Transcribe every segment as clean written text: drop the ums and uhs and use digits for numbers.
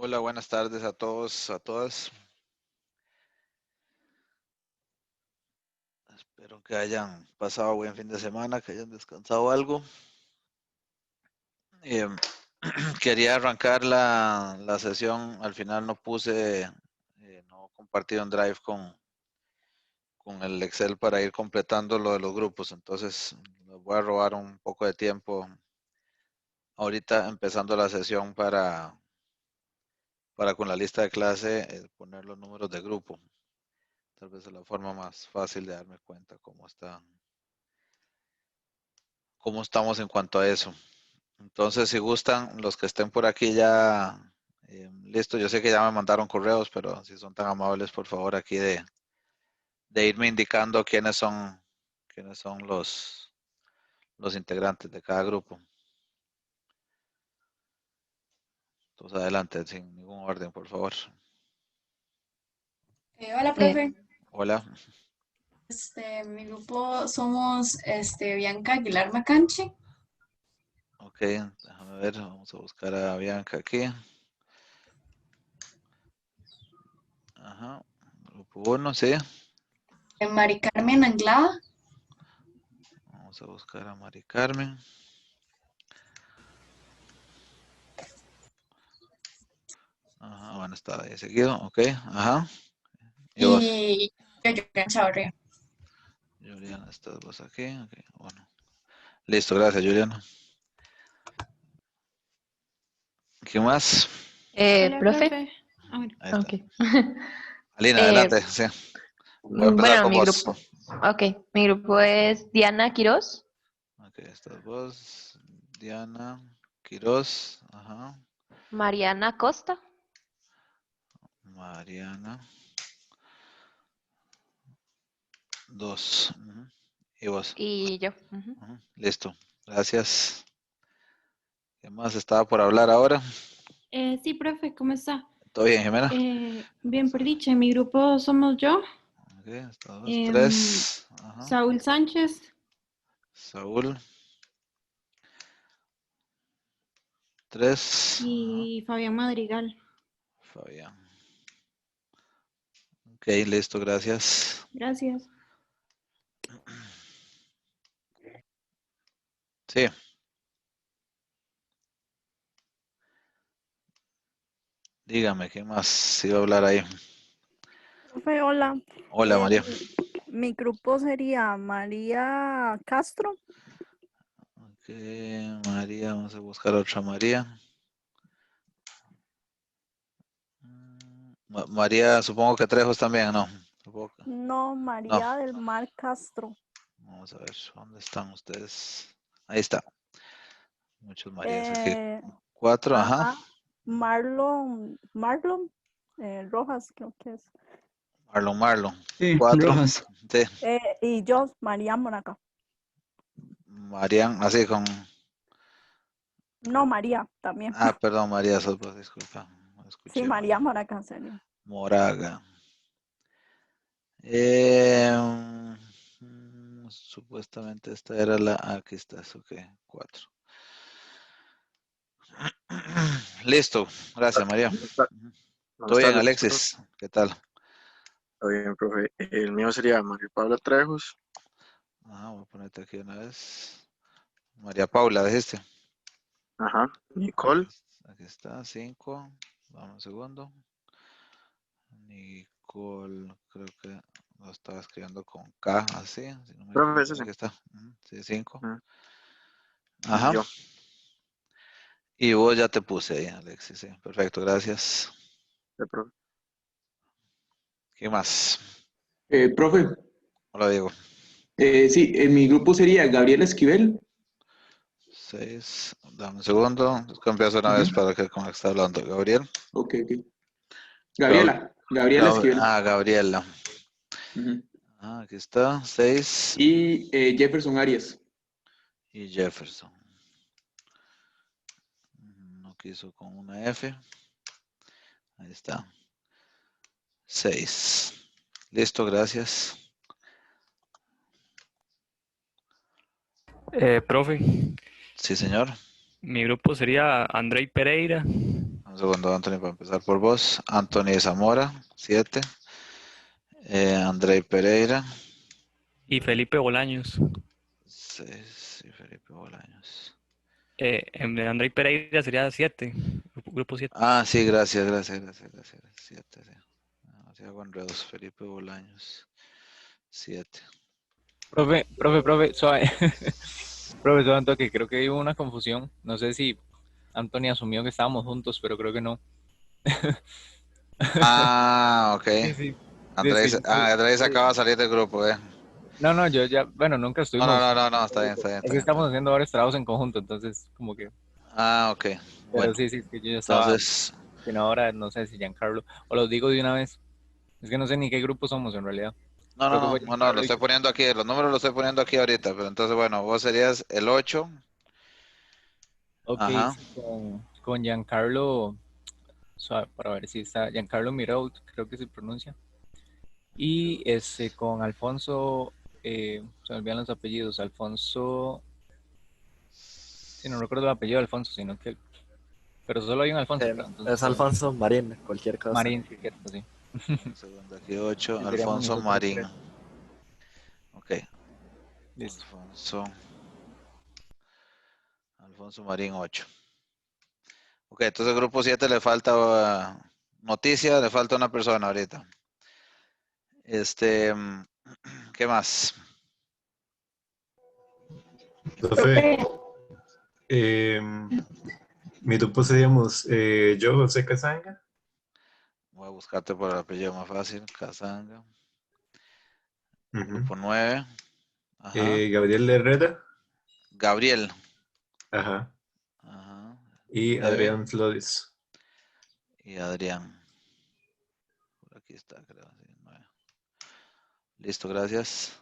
Hola, buenas tardes a todos, a todas. Espero que hayan pasado buen fin de semana, que hayan descansado algo. Eh, Quería arrancar la sesión, al final no puse, no compartí un drive con el Excel para ir completando lo de los grupos, entonces les voy a robar un poco de tiempo ahorita empezando la sesión para con la lista de clase poner los números de grupo. Tal vez es la forma más fácil de darme cuenta cómo estamos en cuanto a eso. Entonces, si gustan, los que estén por aquí ya listos, yo sé que ya me mandaron correos, pero si son tan amables, por favor, aquí de irme indicando quiénes son los integrantes de cada grupo. Entonces, adelante, sin ningún orden, por favor. Hola, profe. Hola. Mi grupo somos Bianca Aguilar Macanche. Ok, déjame ver, vamos a buscar a Bianca aquí. Ajá, grupo 1, sí. Mari Carmen Anglada. Vamos a buscar a Mari Carmen. Ajá, bueno, está ahí seguido, ok, ajá. Y vos, Y yo, Julián Chavarría. Juliana, estás vos aquí, ok, bueno. Listo, gracias, Juliana. ¿Quién más? Hola, Profe. profe. Bueno. Ahí está. Ok. Alina, adelante, sí. Voy a empezar Bueno, con mi vos. grupo. Ok, mi grupo es Diana Quiroz, Ok, estás vos, Diana, Quiroz, ajá, Mariana Costa, Mariana, 2, y vos. y yo. Ujú. Ujú, listo, gracias. ¿Qué más estaba por hablar ahora? Sí, profe, ¿cómo está? ¿Todo bien, Jimena? Bien, por dicha, en mi grupo somos yo, Ok, estás vos, em, 3, ajá, Saúl Sánchez Saúl, 3, ajá, y Fabián Madrigal. Fabián. Ok, listo, gracias. Gracias. Sí, dígame, ¿qué más iba a hablar ahí? Profe, hola. Hola, María. Mi grupo sería María Castro. Ok, María, vamos a buscar otra María. María, supongo que Trejos también, ¿no? Supongo que- No, No, María del Mar Castro. vamos a ver, ¿dónde están ustedes? Ahí está, muchos Marías aquí. Eh, 4, ajá. ajá. Marlon Rojas, creo que es. Marlon. Sí, 4, Rojas. sí. Y yo, María Monaca. Marian, así con... No, María también. Ah, perdón, María Soto, disculpa. No Sí, escuché María María. Monaca sería. Moraga. Supuestamente esta era aquí está, ok, 4. Listo, gracias María. ¿Todo Buenas bien, tardes, profe. Alexis? ¿Qué tal? Está bien, profe. El mío sería María Paula Trejos. Voy a ponerte aquí una vez. María Paula, dijiste. Ajá. Aquí, Nicole. aquí está, 5. Vamos un segundo. Nicole, creo que lo estaba escribiendo con K, así, si no me Profe, es equivoco. ese. Aquí está. Sí, 5. Ah, y Ajá. yo. Y vos ya te puse ahí, Alexis. Sí, perfecto, gracias. Profe. ¿Qué más? Profe, Hola, Diego. sí, en mi grupo sería Gabriela Esquivel. 6. Dame un segundo. Es que empiezo una vez Ujú. para que con el que está hablando. Gabriel. Ok, ok. Gabriela Esquivel. Gabriela. Ujú. Aquí está. 6. Y Jefferson Arias. Y Jefferson. No quiso con una F. Ahí está. 6. Listo, gracias. Profe, Sí, señor. mi grupo sería Andrei Pereira. Un segundo, Anthony, para empezar por vos. Anthony Zamora, 7. Andrei Pereira, Y Felipe Bolaños. 6. Y Felipe Bolaños. Andrei Pereira sería 7. Grupo 7. Ah, sí, gracias. 7, sí. Así hago enredos. Felipe Bolaños, 7. Profe, suave. Profe, suave, que creo que hubo una confusión. No sé si Anthony asumió que estábamos juntos, pero creo que no. Ah, ok. Sí, sí. Andrés acaba de salir del grupo, No, yo ya, bueno, nunca estuvimos. No, está bien. Es que estamos haciendo varios trabajos en conjunto, entonces como que. Ah, ok. Pero Bueno, sí, es que yo ya estaba. entonces, Sino ahora, no sé si Giancarlo. O los digo de una vez. Es que no sé ni qué grupo somos en realidad. Creo que fue no, lo Giancarlo estoy poniendo aquí, los números los estoy poniendo aquí ahorita, pero entonces, bueno, vos serías el 8. Ok, Ajá. sí, con Giancarlo. Suave, para ver si está. Giancarlo Miraut, creo que se pronuncia. Y con Alfonso. Se me olvidan los apellidos. Alfonso. Sí, no recuerdo el apellido de Alfonso, sino que. Pero solo hay un Alfonso, creo. Entonces, Es Alfonso Marín, cualquier cosa. Marín, sí, cierto, sí. Un segundo, aquí 8, Sí, seríamos Alfonso nosotros Marín. tres. Ok, Listo. Alfonso Marín, 8. Ok, entonces grupo 7 le falta noticia, le falta una persona ahorita. ¿Qué más? Profe, mi grupo seríamos yo, José Casanga, Voy a buscarte por el apellido más fácil. Casanga. ujú, Grupo 9. Ajá. Gabriel Herrera, Gabriel. ajá, Ajá. y 9. Adrián Flores. Y Adrián. Por aquí está, creo. Sí, 9. Listo, gracias.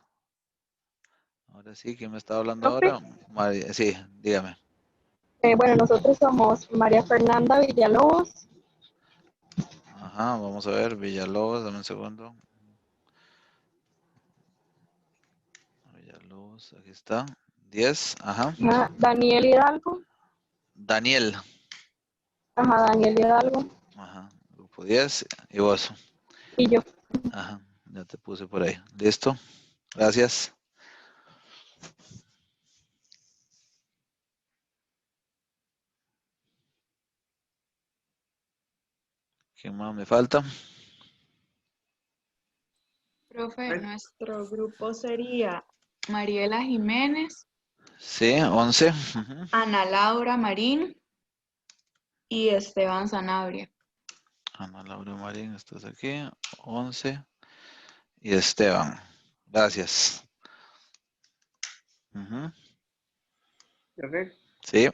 Ahora sí, ¿quién me está hablando Profe, ahora? Sí, dígame. bueno, nosotros somos María Fernanda Villalobos. Ajá, vamos a ver. Villalobos, dame un segundo. Villalobos, aquí está. 10, ajá. Daniel Hidalgo. Daniel. Ajá, Daniel Hidalgo. Ajá, grupo 10. Y vos. Y yo. Ajá, ya te puse por ahí. Listo. Gracias. ¿Quién más me falta? Profe, nuestro grupo sería Mariela Jiménez, Sí, 11. Ujú. Ana Laura Marín y Esteban Sanabria. Ana Laura Marín, estás aquí. 11. Y Esteban. Gracias. Ujú. Profe, Sí.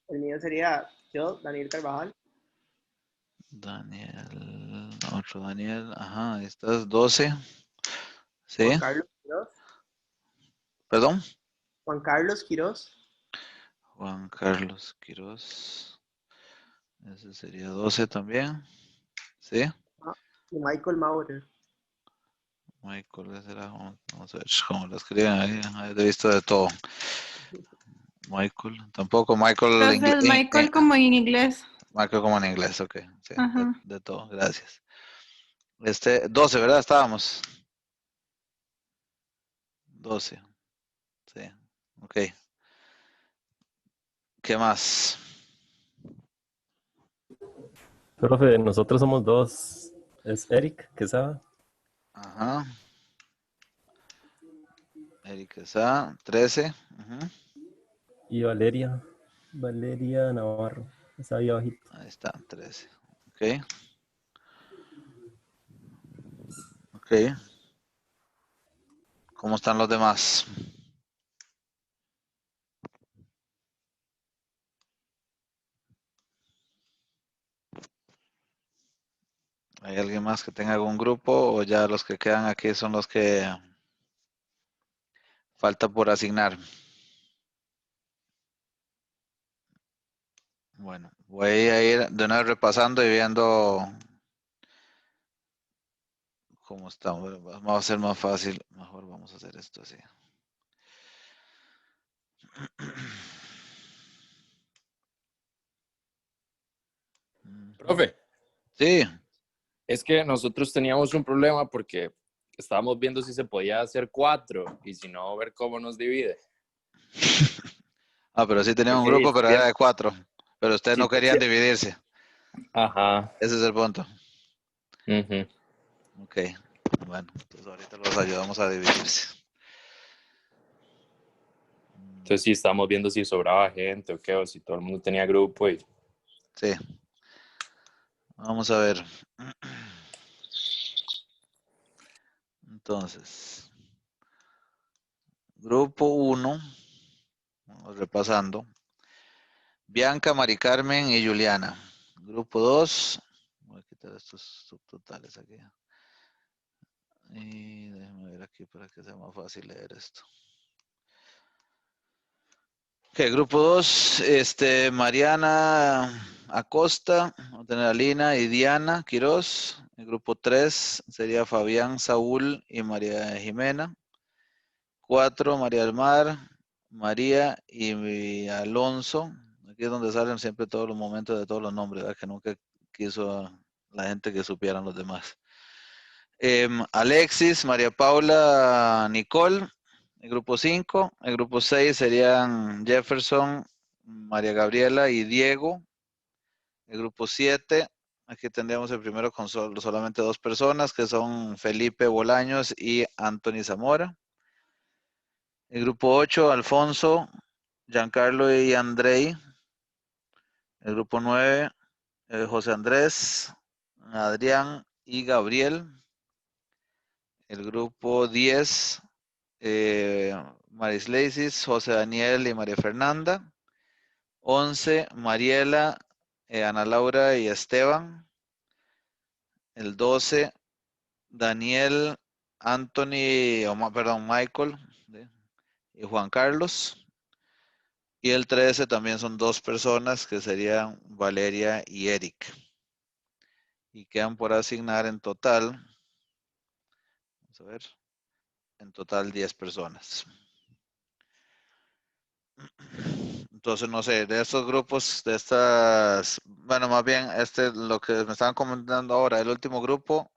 el mío sería yo, Daniel Carvajal. Daniel. Otro Daniel. Ajá, ahí estás. 12. Sí. Juan Carlos Quiroz. Perdón. Juan Carlos Quiroz. Juan Carlos Quiroz. Ese sería 12 también. Sí. Y Michael Maurer. Michael, ese era. Vamos a ver cómo lo escriben ahí. He visto de todo. Michael. Tampoco Michael. Entonces, Michael como en inglés. Michael como en inglés, ok. Sí, Ajá. de todo. Gracias. 12, ¿verdad? Estábamos. 12. Sí. Ok. ¿Qué más? Profe, nosotros somos dos. Es Eric Quesada Ajá. Erika Sá, 13. Ujú. y Valeria Navarro. Está ahí abajito. Ahí está, 13. Ok. Ok. ¿Cómo están los demás? ¿Hay alguien más que tenga algún grupo o ya los que quedan aquí son los que falta por asignar? Bueno, voy a ir de nuevo repasando y viendo cómo estamos. Va a ser más fácil. Mejor vamos a hacer esto así. Profe, Sí. es que nosotros teníamos un problema porque estábamos viendo si se podía hacer 4 y si no, ver cómo nos divide. Ah, pero sí tenía un Porque grupo, pero era bien, de 4. Pero ustedes sí, no querían dividirse. ajá. Ese es el punto. Ujú. Ok. Bueno, entonces ahorita los ayudamos a dividirse. Entonces sí, estábamos viendo si sobraba gente o qué, o si todo el mundo tenía grupo y... Sí. Vamos a ver. Entonces, grupo 1, vamos repasando. Bianca, Mari Carmen y Juliana. Grupo 2, voy a quitar estos subtotales aquí. Y déjenme ver aquí para que sea más fácil leer esto. Ok, grupo 2, Mariana Acosta, vamos a tener a Lina y Diana Quiroz. El grupo 3 sería Fabián, Saúl y María Jimena. 4, María del Mar, María y Alonso. Aquí es donde salen siempre todos los momentos de todos los nombres, ¿verdad? Que nunca quiso la gente que supieran los demás. Alexis, María Paula, Nicole, el grupo 5. El grupo 6 serían Jefferson, María Gabriela y Diego. El grupo 7, aquí tendríamos el primero con solamente 2 personas, que son Felipe Bolaños y Anthony Zamora. El grupo 8, Alfonso, Giancarlo y Andrei. El grupo 9, José Andrés, Adrián y Gabriel. El grupo 10, Maris Leisis, José Daniel y María Fernanda. 11, Mariela, Ana Laura y Esteban. El 12, Daniel, Anthony, perdón, Michael y Juan Carlos. Y el 13 también son 2 personas que serían Valeria y Eric. Y quedan por asignar en total, vamos a ver, en total 10 personas. Entonces, no sé, de estos grupos, de estas, bueno, más bien, lo que me estaban comentando ahora, el último grupo,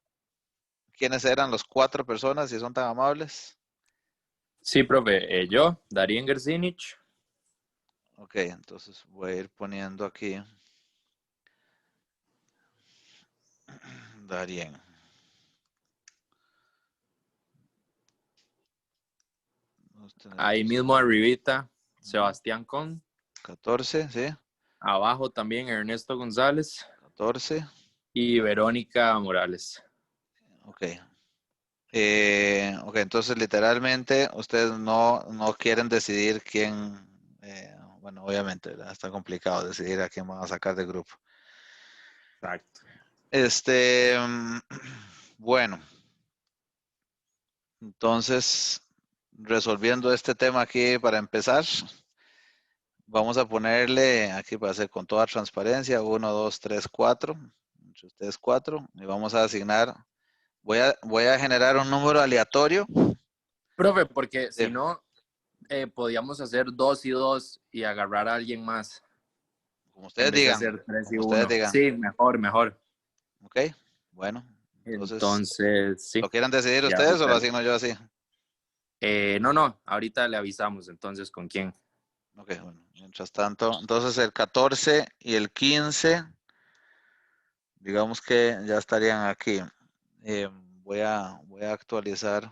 ¿quiénes eran los 4 personas, si son tan amables? Sí, profe, yo, Darín Gersinich. Ok, entonces voy a ir poniendo aquí Darien. Ahí mismo arribita, Sebastián Con. 14, sí. Abajo también Ernesto González. 14. Y Verónica Morales. Ok. Ok, entonces literalmente ustedes no quieren decidir quién, bueno, obviamente, ¿verdad? Está complicado decidir a quién van a sacar del grupo. Exacto. Bueno, entonces, resolviendo este tema aquí para empezar, vamos a ponerle aquí para hacer con toda transparencia, 1, 2, 3, 4, entre ustedes 4, y vamos a asignar, voy a generar un número aleatorio. Profe, porque si no, podíamos hacer 2 y 2 y agarrar a alguien más. Como ustedes en vez digan. de hacer 3 y Como ustedes 1. digan. Sí, mejor. Ok, bueno. Entonces, sí. ¿Lo quieren decidir Ya ustedes o ahorita- lo asigno yo así? No, ahorita le avisamos entonces con quién. Ok, bueno, mientras tanto, entonces el 14 y el 15, digamos que ya estarían aquí. Voy a actualizar.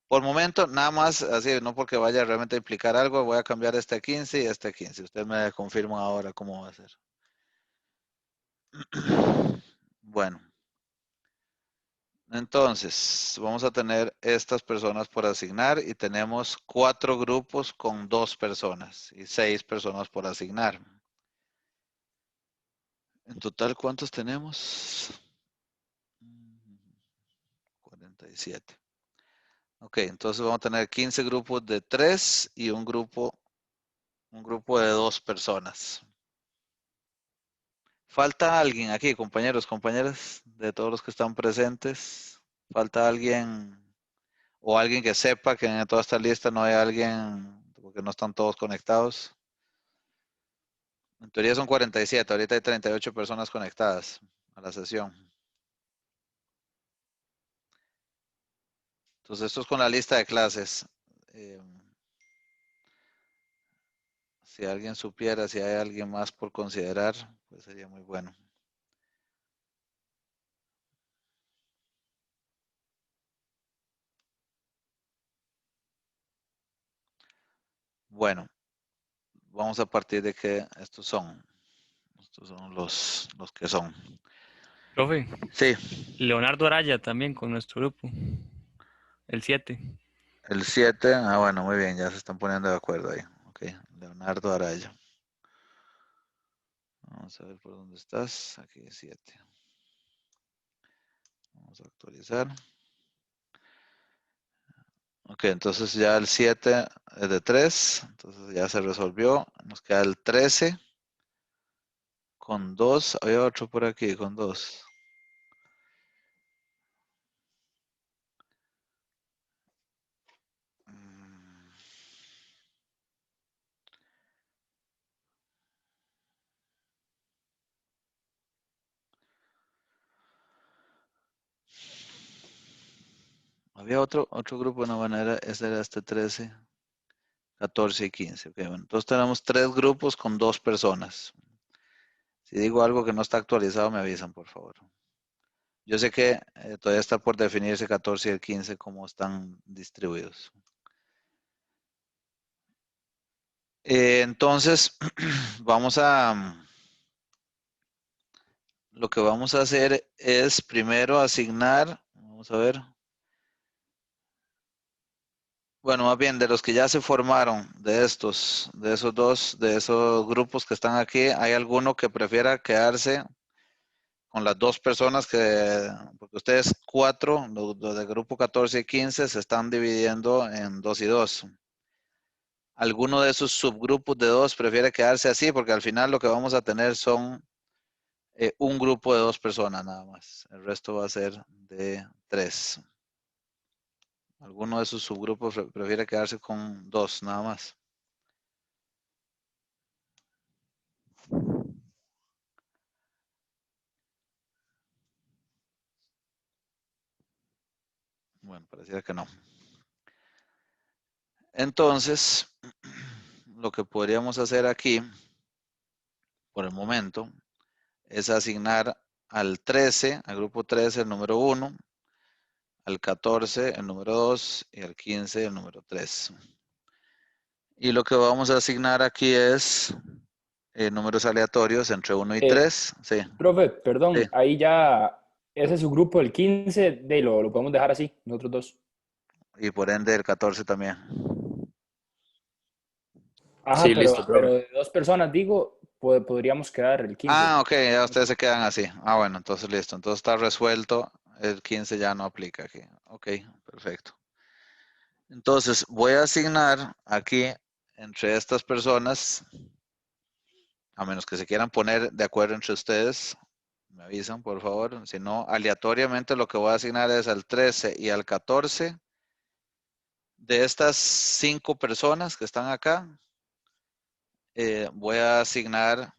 Por el momento, nada más, así, no porque vaya realmente a implicar algo, voy a cambiar este 15 y este 15. Ustedes me confirman ahora cómo va a ser. Bueno. Entonces, vamos a tener estas personas por asignar y tenemos 4 grupos con 2 personas y 6 personas por asignar. En total, ¿cuántos tenemos? 47. Ok, entonces vamos a tener 15 grupos de 3 y un grupo de 2 personas. ¿Falta alguien aquí, compañeros, compañeras, de todos los que están presentes? ¿Falta alguien o alguien que sepa que en toda esta lista no hay alguien porque no están todos conectados? En teoría son 47, ahorita hay 38 personas conectadas a la sesión. Entonces esto es con la lista de clases. Si alguien supiera si hay alguien más por considerar, pues sería muy bueno. Bueno, vamos a partir de que estos son los que son. Profe. Sí. Leonardo Araya también con nuestro grupo. El 7. El 7, bueno, muy bien, ya se están poniendo de acuerdo ahí. Ok, Leonardo Araya. Vamos a ver por dónde estás. Aquí 7. Vamos a actualizar. Ok, entonces ya el 7 es de 3, entonces ya se resolvió. Nos queda el 13 con 2. Había otro por aquí con 2. Había otro grupo de una manera, ese era este 13, 14 y 15. Okay, bueno, entonces tenemos 3 grupos con 2 personas. Si digo algo que no está actualizado, me avisan, por favor. Yo sé que todavía está por definirse 14 y el 15 cómo están distribuidos. Entonces, lo que vamos a hacer es primero asignar, vamos a ver. Bueno, más bien de los que ya se formaron, de esos grupos que están aquí, ¿hay alguno que prefiera quedarse con las 2 personas porque ustedes 4, los del grupo 14 y 15 se están dividiendo en 2 y 2? ¿Alguno de esos subgrupos de 2 prefiere quedarse así? Porque al final lo que vamos a tener son un grupo de 2 personas nada más. El resto va a ser de 3. ¿Alguno de esos subgrupos prefiere quedarse con 2 nada más? Bueno, pareciera que no. Entonces, lo que podríamos hacer aquí, por el momento, es asignar al 13, al grupo 13, el número 1, al 14, el número 2, y al 15, el número 3. Y lo que vamos a asignar aquí es números aleatorios entre 1 y 3. Sí. Profe, perdón, Sí. ahí ya, ese es su grupo, el 15, lo podemos dejar así, nosotros 2. Y por ende el 14 también. Ajá, Sí, pero, listo, profe. de 2 personas, digo, podríamos quedar el 15. Ah, ok, ya ustedes se quedan así. Ah, bueno, entonces listo. Entonces está resuelto. El 15 ya no aplica aquí. Ok, perfecto. Entonces voy a asignar aquí entre estas personas, a menos que se quieran poner de acuerdo entre ustedes, me avisan por favor. Si no, aleatoriamente lo que voy a asignar es al 13 y al 14. De estas 5 personas que están acá, voy a asignar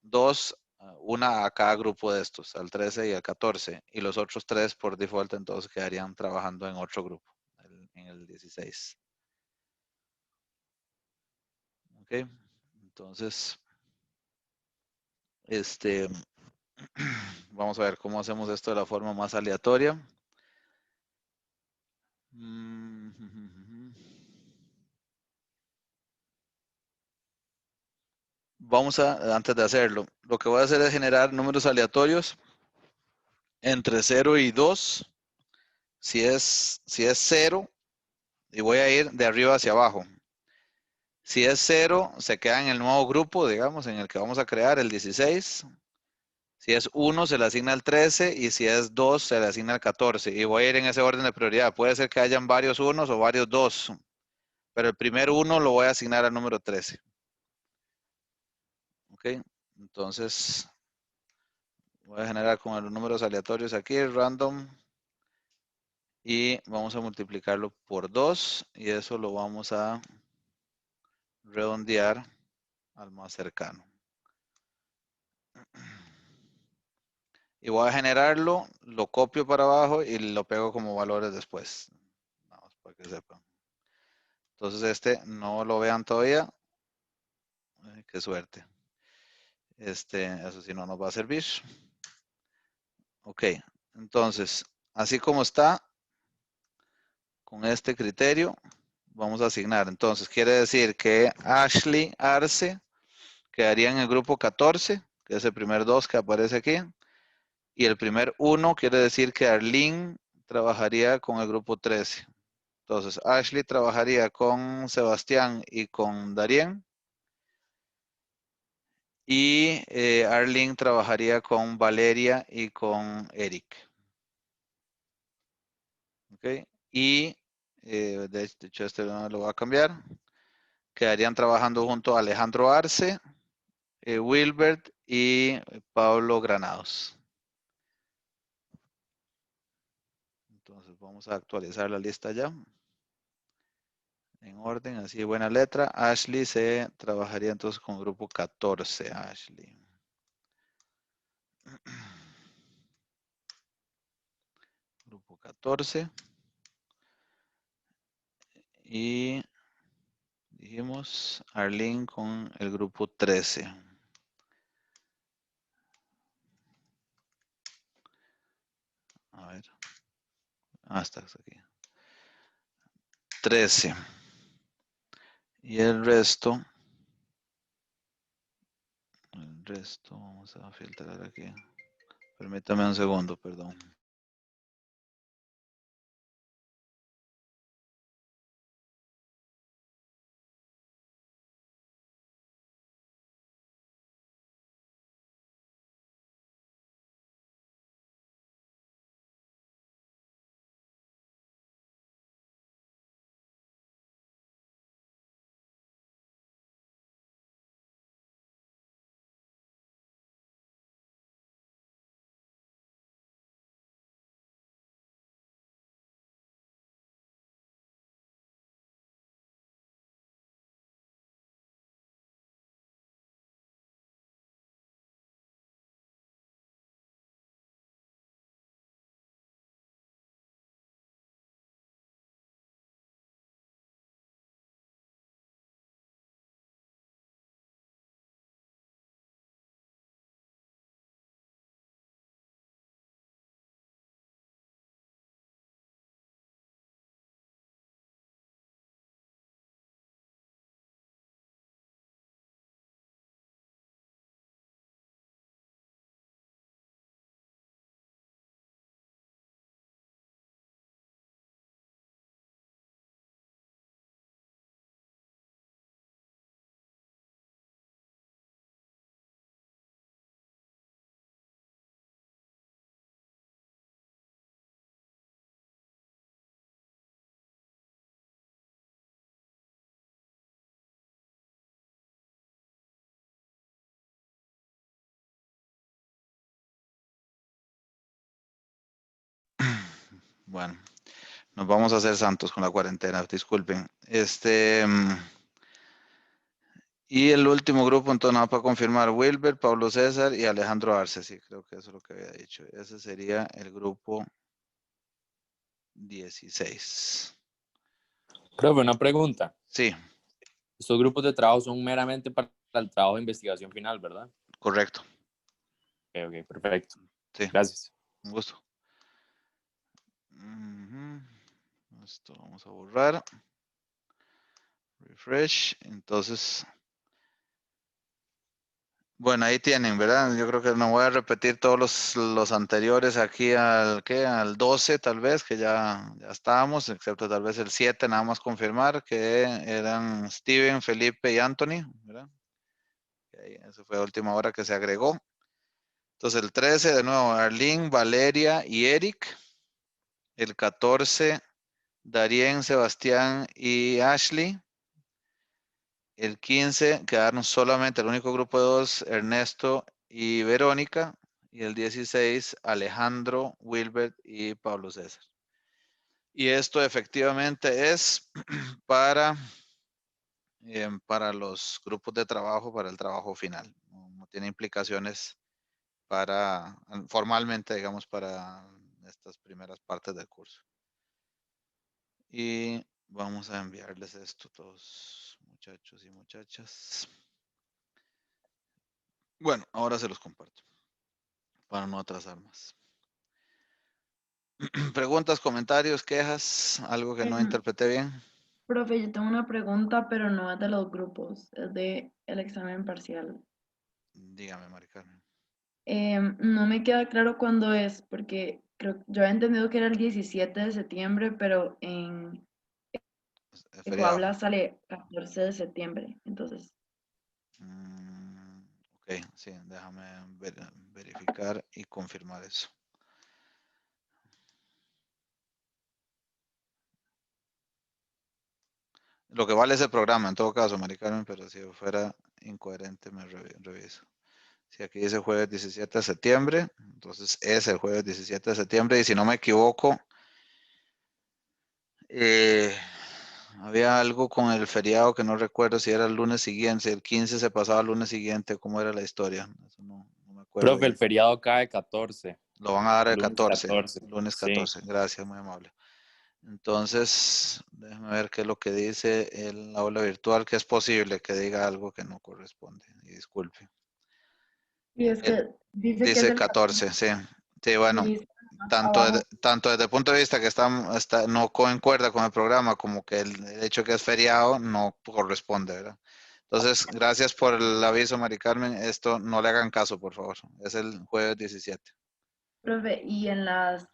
2, una a cada grupo de estos, al 13 y al 14. Y los otros 3 por default entonces quedarían trabajando en otro grupo, en el 16. Ok, entonces, vamos a ver cómo hacemos esto de la forma más aleatoria. Vamos antes de hacerlo, lo que voy a hacer es generar números aleatorios entre 0 y 2. Si es 0, y voy a ir de arriba hacia abajo. Si es 0, se queda en el nuevo grupo, digamos, en el que vamos a crear el 16. Si es 1, se le asigna el 13. Y si es 2, se le asigna el 14. Y voy a ir en ese orden de prioridad. Puede ser que hayan varios 1 o varios 2. Pero el primer 1 lo voy a asignar al número 13. Ok, entonces voy a generar con los números aleatorios aquí, random. Y vamos a multiplicarlo por 2. Y eso lo vamos a redondear al más cercano. Y voy a generarlo, lo copio para abajo y lo pego como valores después. Vamos, para que sepan. Entonces este no lo vean todavía. Qué suerte. Eso sí no nos va a servir. Ok, entonces, así como está, con este criterio, vamos a asignar. Entonces, quiere decir que Ashley Arce quedaría en el grupo 14, que es el primer 2 que aparece aquí. Y el primer 1 quiere decir que Arlene trabajaría con el grupo 13. Entonces, Ashley trabajaría con Sebastián y con Darien. Y Arlene trabajaría con Valeria y con Eric. ¿Ok? Y de hecho este no lo voy a cambiar. Quedarían trabajando junto a Alejandro Arce, Wilbert y Pablo Granados. Entonces vamos a actualizar la lista ya. En orden, así de buena letra. Ashley se trabajaría entonces con el grupo 14. Ashley. Grupo 14. Y dijimos Arlene con el grupo 13. A ver. Está aquí. 13. Y el resto vamos a filtrar aquí. Permítame un segundo, perdón. Bueno, nos vamos a hacer santos con la cuarentena, disculpen. Y el último grupo, entonces, nada para confirmar, Wilber, Pablo César y Alejandro Arce. Sí, creo que eso es lo que había dicho. Ese sería el grupo 16. Profe, una pregunta. Sí. Estos grupos de trabajo son meramente para el trabajo de investigación final, ¿verdad? Correcto. Ok, perfecto. Sí. Gracias. Un gusto. Esto lo vamos a borrar. Refresh. Entonces, bueno, ahí tienen, ¿verdad? Yo creo que no voy a repetir todos los anteriores aquí al 12 tal vez, que ya estábamos, excepto tal vez el 7, nada más confirmar, que eran Steven, Felipe y Anthony, ¿verdad? Eso fue la última hora que se agregó. Entonces el 13, de nuevo, Arlene, Valeria y Eric. El 14, Darien, Sebastián y Ashley. El 15 quedaron solamente el único grupo de 2, Ernesto y Verónica. Y el 16, Alejandro, Wilbert y Pablo César. Y esto efectivamente es para los grupos de trabajo, para el trabajo final. No tiene implicaciones formalmente, digamos, para estas primeras partes del curso. Y vamos a enviarles esto a todos, muchachos y muchachas. Bueno, ahora se los comparto para no atrasar más. Preguntas, comentarios, quejas, algo que no interpreté bien. Profe, yo tengo una pregunta, pero no es de los grupos, es de el examen parcial. Dígame, Mari Carmen. No me queda claro cuándo es, porque yo había entendido que era el 17 de septiembre, pero en Feriado. Ecohabla sale 14 de septiembre, entonces. Ok, sí, déjame verificar y confirmar eso. Lo que vale es el programa, en todo caso, Mari Carmen, pero si fuera incoherente me reviso. Si aquí dice jueves 17 de septiembre, entonces es el jueves 17 de septiembre, y si no me equivoco, había algo con el feriado que no recuerdo si era el lunes siguiente, el 15 se pasaba al lunes siguiente, ¿cómo era la historia? Eso no me acuerdo Profe, el bien. feriado cae 14. Lo van a dar el Lunes 14, 14. lunes Sí. 14, gracias, muy amable. Entonces, déjame ver qué es lo que dice el aula virtual, que es posible que diga algo que no corresponde, y disculpe. Y es que dice que es Dice el 14, sí. Sí, bueno, y tanto abajo. desde el punto de vista que no concuerda con el programa, como que el hecho que es feriado no corresponde, ¿verdad? Entonces, gracias por el aviso, Mari Carmen. Esto no le hagan caso, por favor. Es el jueves 17. Profe, y en las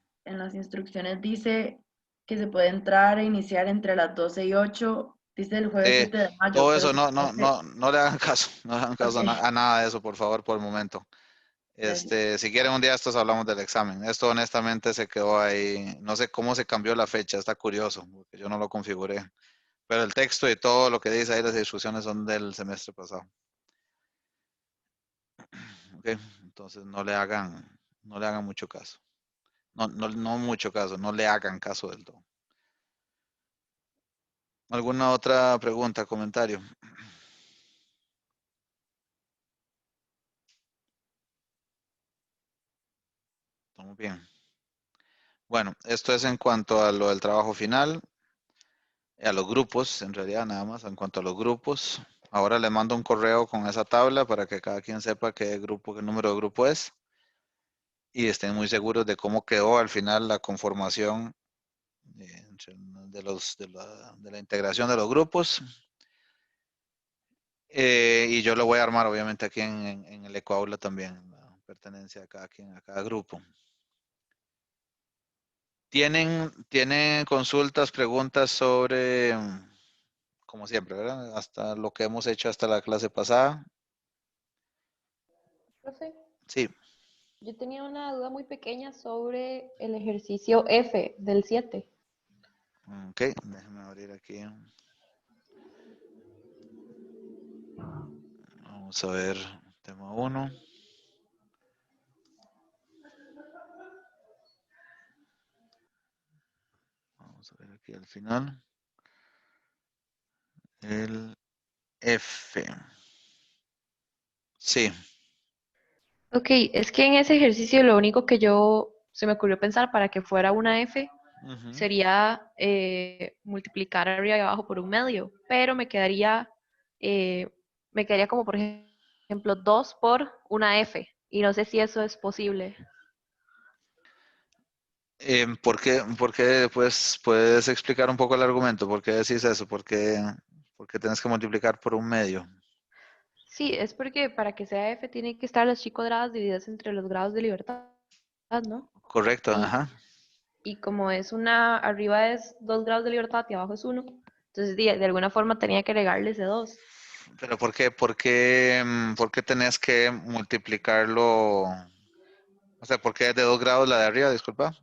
instrucciones dice que se puede entrar e iniciar entre las 12 y 8, dice el jueves Sí, 7 de mayo, todo pero eso, se supone que... no le hagan caso. No le hagan caso Ok, a nada de eso, por favor, por el momento. gracias. Si quieren un día estos hablamos del examen. Esto honestamente se quedó ahí. No sé cómo se cambió la fecha, está curioso, porque yo no lo configuré. Pero el texto y todo lo que dice ahí, las instrucciones son del semestre pasado. Ok, entonces no le hagan mucho caso. No mucho caso, no le hagan caso del todo. ¿Alguna otra pregunta, comentario? Estamos bien. Bueno, esto es en cuanto a lo del trabajo final, a los grupos, en realidad nada más, en cuanto a los grupos. Ahora le mando un correo con esa tabla para que cada quien sepa qué grupo, qué número de grupo es, y estén muy seguros de cómo quedó al final la conformación de la integración de los grupos. Y yo lo voy a armar obviamente aquí en el Ecoaula también, la pertenencia de cada quien, a cada grupo. ¿Tienen consultas, preguntas sobre, como siempre, ¿verdad? Hasta lo que hemos hecho hasta la clase pasada? Profe, Sí. yo tenía una duda muy pequeña sobre el ejercicio F del 7. Ok, déjeme abrir aquí. Vamos a ver tema 1. Vamos a ver aquí al final. El F. Sí. Ok, es que en ese ejercicio lo único que se me ocurrió pensar para que fuera una F Ujú. sería multiplicar arriba y abajo por un medio, pero eh, me quedaría como por ejemplo 2 por una F y no sé si eso es posible. ¿Por qué, pues, puedes explicar un poco el argumento? ¿Por qué decís eso? ¿Por qué tienes que multiplicar por un medio? Sí, es porque para que sea F tiene que estar las chi cuadradas divididas entre los grados de libertad, ¿no? Correcto, Y, ajá. y como arriba es 2 grados de libertad y abajo es 1, entonces de alguna forma tenía que agregarle ese 2. Pero ¿por qué tenés que multiplicarlo? O sea, ¿por qué es de 2 grados la de arriba? Disculpa.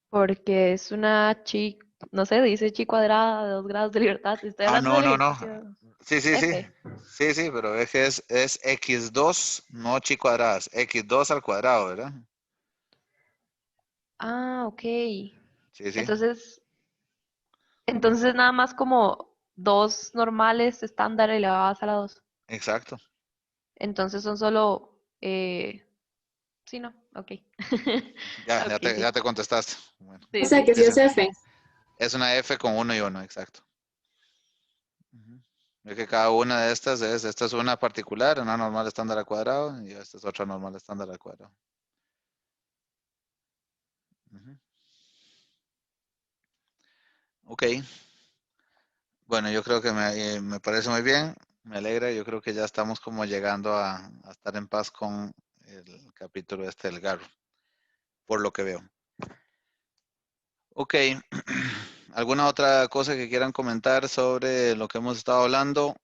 Porque es una chi, no sé, dice chi cuadrada de 2 grados de libertad. Estoy Ah, hablando del no. ejercicio Sí. F. Sí, pero es que es x2, no chi cuadradas. X2 al cuadrado, ¿verdad? Ah, ok. Sí. Entonces, entonces nada más como 2 normales estándar elevadas a la 2. Exacto. Entonces son solo Sí, no, ok. Ya, Ok, sí. ya te contestaste. Bueno, Sí, O sea sí. que sí es F. es una F con 1 y 1, exacto. Ve que cada una de estas esta es una particular, una normal estándar al cuadrado, y esta es otra normal estándar al cuadrado. Ok. Bueno, yo creo que me parece muy bien, me alegra, yo creo que ya estamos como llegando a estar en paz con el capítulo este del Garro, por lo que veo. Ok, ¿alguna otra cosa que quieran comentar sobre lo que hemos estado hablando?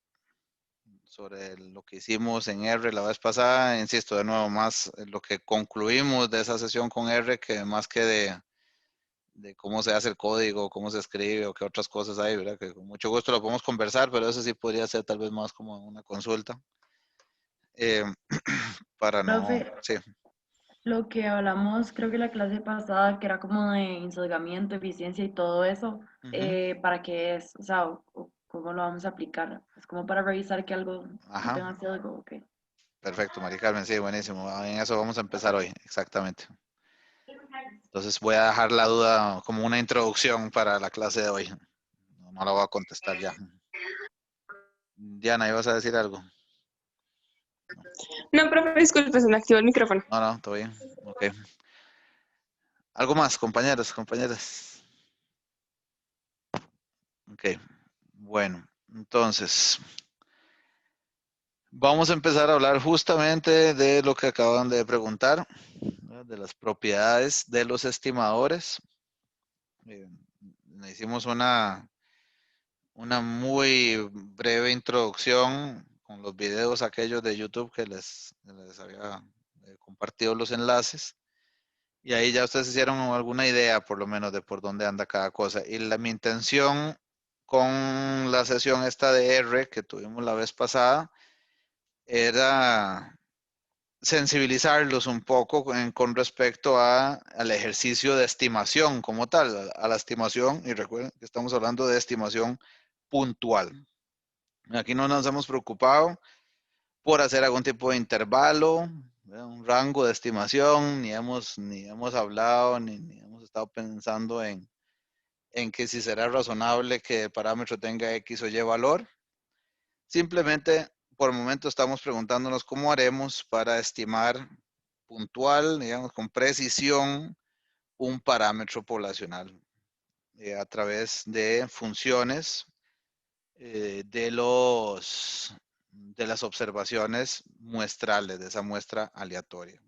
Sobre lo que hicimos en R la vez pasada, insisto, de nuevo, más lo que concluimos de esa sesión con R, que más que de cómo se hace el código, cómo se escribe o qué otras cosas hay, ¿verdad? Que con mucho gusto lo podemos conversar, pero eso sí podría ser tal vez más como una consulta. Para no, Profe, sí. lo que hablamos, creo que la clase pasada, que era como de ensodgamiento, eficiencia y todo eso, ¿para qué es? O sea, o ¿cómo lo vamos a aplicar? Es como para revisar que algo no Ajá, tenga sesgo, ok. perfecto, Mari Carmen, sí, buenísimo. En eso vamos a empezar hoy, exactamente. Entonces voy a dejar la duda como una introducción para la clase de hoy. No la voy a contestar ya. Diana, ¿ibas a decir algo? No, profe, disculpe, se me activó el micrófono. No, todo bien. Ok. ¿Algo más, compañeros, compañeras? Ok. Bueno, entonces, vamos a empezar a hablar justamente de lo que acaban de preguntar, ¿no? De las propiedades de los estimadores. Hicimos una muy breve introducción con los videos aquellos de YouTube que les había compartido los enlaces. Y ahí ya ustedes hicieron alguna idea, por lo menos, de por dónde anda cada cosa. Y mi intención con la sesión esta de R que tuvimos la vez pasada era sensibilizarlos un poco con respecto al ejercicio de estimación como tal, a la estimación, y recuerden que estamos hablando de estimación puntual. Aquí no nos hemos preocupado por hacer algún tipo de intervalo, ¿verdad? Un rango de estimación, ni hemos hablado, ni hemos estado pensando en que si será razonable que el parámetro tenga X o Y valor. Simplemente, por el momento, estamos preguntándonos cómo haremos para estimar puntual, digamos, con precisión, un parámetro poblacional a través de funciones de las observaciones muestrales, de esa muestra aleatoria.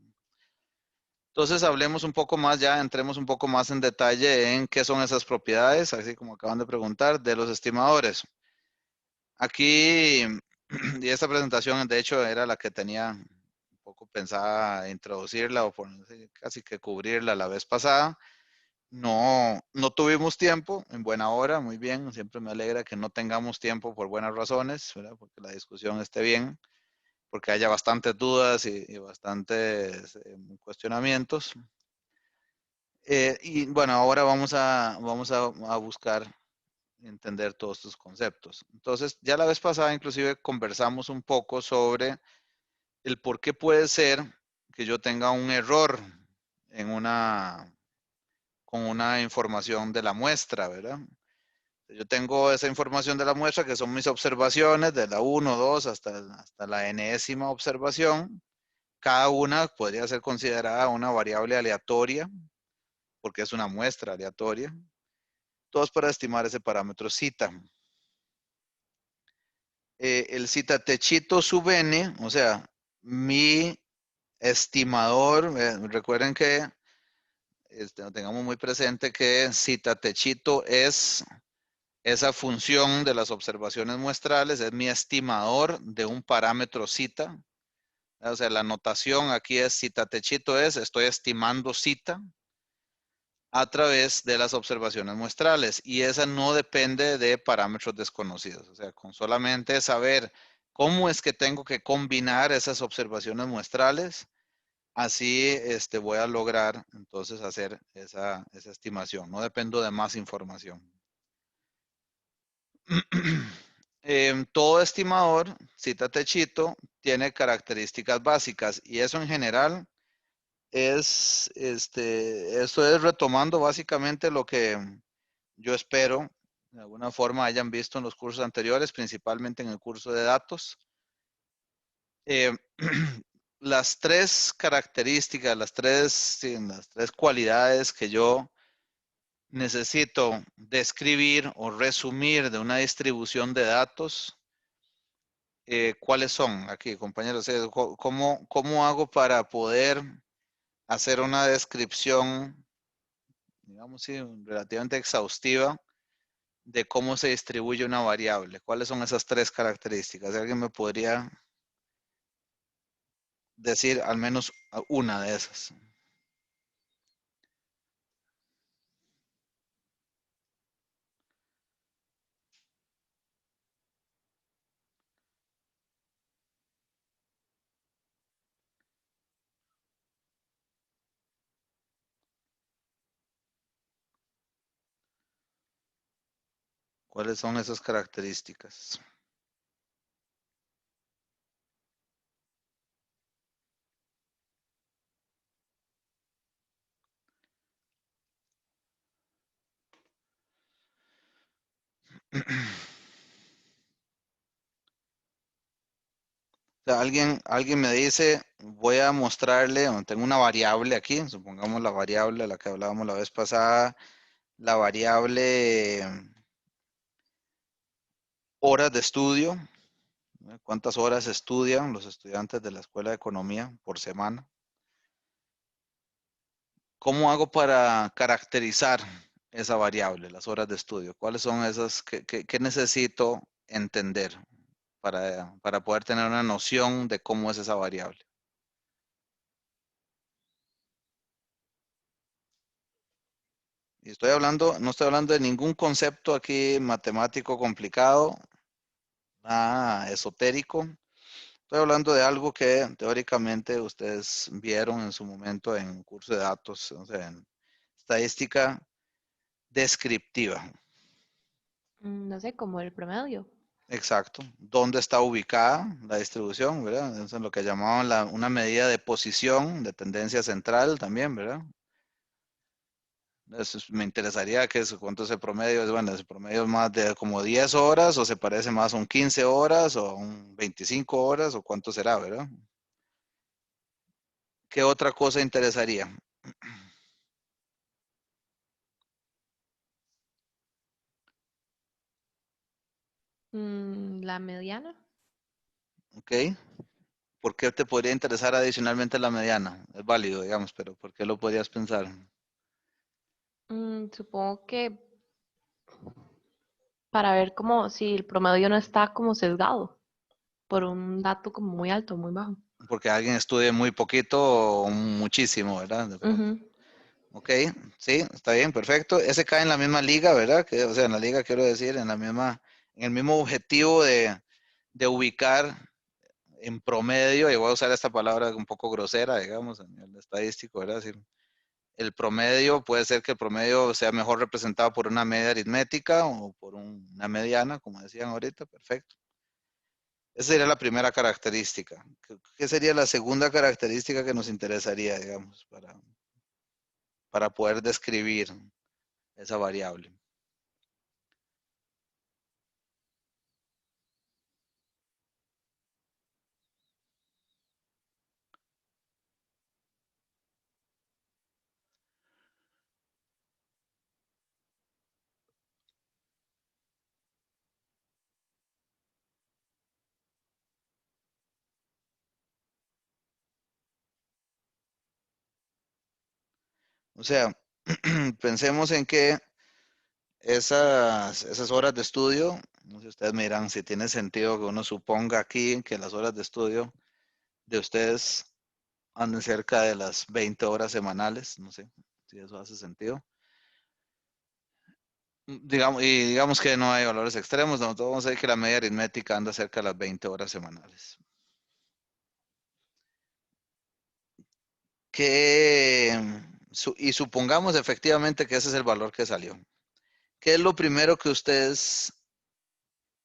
Entonces hablemos un poco más ya, entremos un poco más en detalle en qué son esas propiedades, así como acaban de preguntar, de los estimadores. Aquí, y esta presentación de hecho era la que tenía un poco pensada introducirla o casi que cubrirla la vez pasada. No tuvimos tiempo, en buena hora, muy bien, siempre me alegra que no tengamos tiempo por buenas razones, ¿verdad? Porque la discusión esté bien, porque haya bastantes dudas y bastantes cuestionamientos. Y bueno, ahora vamos a buscar entender todos estos conceptos. Entonces, ya la vez pasada inclusive conversamos un poco sobre el por qué puede ser que yo tenga un error en con una información de la muestra, ¿verdad? Yo tengo esa información de la muestra que son mis observaciones de la 1, 2 hasta la enésima observación. Cada una podría ser considerada una variable aleatoria porque es una muestra aleatoria. Todos para estimar ese parámetro zeta. El zeta techito sub n, o sea, mi estimador, recuerden que tengamos muy presente que zeta techito es esa función de las observaciones muestrales, es mi estimador de un parámetro zeta. O sea, la notación aquí es zeta techito estoy estimando zeta a través de las observaciones muestrales y esa no depende de parámetros desconocidos. O sea, con solamente saber cómo es que tengo que combinar esas observaciones muestrales, así voy a lograr entonces hacer esa estimación. No dependo de más información. Todo estimador, zeta techito, tiene características básicas y eso en general es, esto es retomando básicamente lo que yo espero de alguna forma hayan visto en los cursos anteriores, principalmente en el curso de datos. Las tres características, las tres cualidades que yo necesito describir o resumir de una distribución de datos, ¿cuáles son aquí, compañeros? ¿Cómo hago para poder hacer una descripción, digamos, sí, relativamente exhaustiva de cómo se distribuye una variable? ¿Cuáles son esas tres características? ¿Alguien me podría decir al menos una de esas? ¿Cuáles son esas características? O sea, alguien me dice, voy a mostrarle, tengo una variable aquí, supongamos la variable a la que hablábamos la vez pasada, la variable horas de estudio, cuántas horas estudian los estudiantes de la Escuela de Economía por semana. ¿Cómo hago para caracterizar esa variable, las horas de estudio? ¿Cuáles son esas que necesito entender para poder tener una noción de cómo es esa variable? Y no estoy hablando de ningún concepto aquí matemático complicado, nada esotérico. Estoy hablando de algo que teóricamente ustedes vieron en su momento en un curso de datos, o sea, en estadística descriptiva. No sé, como el promedio. Exacto. ¿Dónde está ubicada la distribución, verdad? Eso es lo que llamaban una medida de posición, de tendencia central también, ¿verdad? Me interesaría cuánto es el promedio. Bueno, ¿el promedio es más de como 10 horas o se parece más a un 15 horas o a un 25 horas o cuánto será, ¿verdad? ¿Qué otra cosa interesaría? La mediana. ¿Ok? ¿Por qué te podría interesar adicionalmente la mediana? Es válido, digamos, pero ¿por qué lo podrías pensar? Supongo que para ver como si el promedio no está como sesgado por un dato como muy alto, muy bajo. Porque alguien estudie muy poquito o muchísimo, ¿verdad? De pronto. Ok, sí, está bien, perfecto. Ese cae en la misma liga, ¿verdad? O sea, en la liga quiero decir, en el mismo objetivo de ubicar en promedio, y voy a usar esta palabra un poco grosera, digamos, en el estadístico, ¿verdad? Decir, el promedio puede ser que el promedio sea mejor representado por una media aritmética o por una mediana, como decían ahorita, perfecto. Esa sería la primera característica. ¿Qué sería la segunda característica que nos interesaría, digamos, para poder describir esa variable? O sea, pensemos en que esas horas de estudio, no sé, ustedes me dirán si tiene sentido que uno suponga aquí que las horas de estudio de ustedes anden cerca de las 20 horas semanales, no sé si eso hace sentido. Digamos que no hay valores extremos, no, vamos a decir que la media aritmética anda cerca de las 20 horas semanales. Y supongamos efectivamente que ese es el valor que salió. ¿Qué es lo primero que ustedes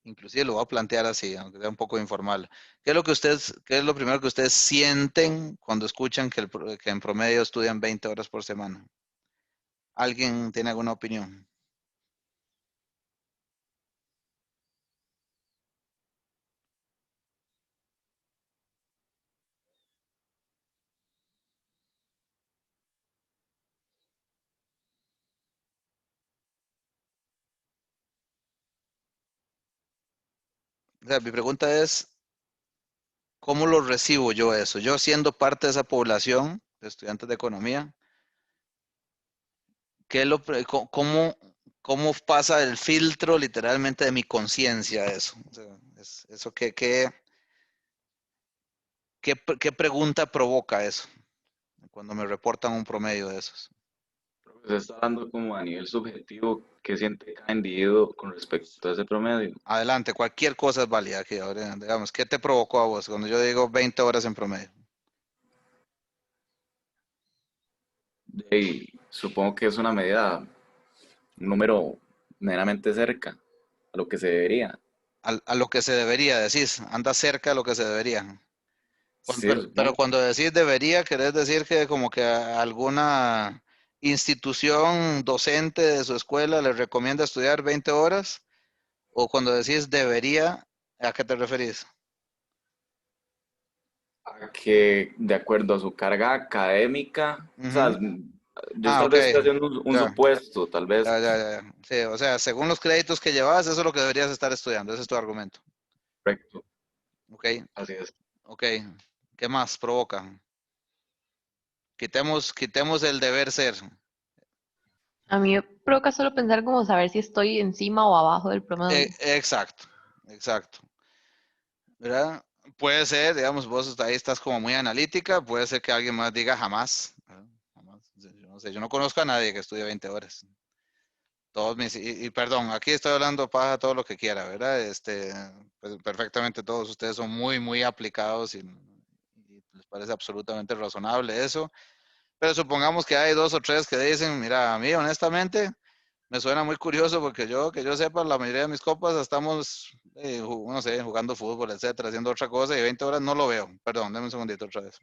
Inclusive lo voy a plantear así, aunque sea un poco informal. ¿Qué es lo que ustedes, qué es lo primero que ustedes sienten cuando escuchan que en promedio estudian 20 horas por semana? ¿Alguien tiene alguna opinión? O sea, mi pregunta es, ¿cómo lo recibo yo eso? Yo siendo parte de esa población de estudiantes de economía, ¿qué es cómo pasa el filtro literalmente de mi conciencia eso? O sea, eso ¿qué pregunta provoca eso cuando me reportan un promedio de esos? Se está hablando como a nivel subjetivo, qué siente cada individuo con respecto a ese promedio. Adelante, cualquier cosa es válida aquí. Ahora, digamos, ¿qué te provocó a vos cuando yo digo 20 horas en promedio? Y supongo que es una medida, un número meramente cerca a lo que se debería. A lo que se debería, decís, anda cerca de lo que se debería. Sí, Pero supongo. cuando decís debería, ¿querés decir que como que alguna institución docente de su escuela les recomienda estudiar 20 horas? O cuando decís debería, ¿a qué te referís? A que de acuerdo a su carga académica, o sea, Ujú. yo Ah, tal ok. vez estoy haciendo un Ya, supuesto, tal vez. ya. Sí, o sea, según los créditos que llevas, eso es lo que deberías estar estudiando. Ese es tu argumento. Correcto, Ok, así es. ok. ¿Qué más provoca? Quitemos el deber ser. A mí me provoca solo pensar como saber si estoy encima o abajo del promedio. Exacto, exacto. ¿Verdad? Puede ser, digamos, vos ahí estás como muy analítica, puede ser que alguien más diga jamás. ¿Verdad? Jamás. Yo no sé, yo no conozco a nadie que estudie 20 horas. Y perdón, aquí estoy hablando paja todo lo que quiera, ¿verdad? Pues, perfectamente todos ustedes son muy, muy aplicados y les parece absolutamente razonable eso. Pero supongamos que hay dos o tres que dicen, mira, a mí honestamente me suena muy curioso porque que yo sepa, la mayoría de mis copas estamos, no sé, jugando fútbol, etcétera, haciendo otra cosa y 20 horas no lo veo. Perdón, dame un segundito otra vez.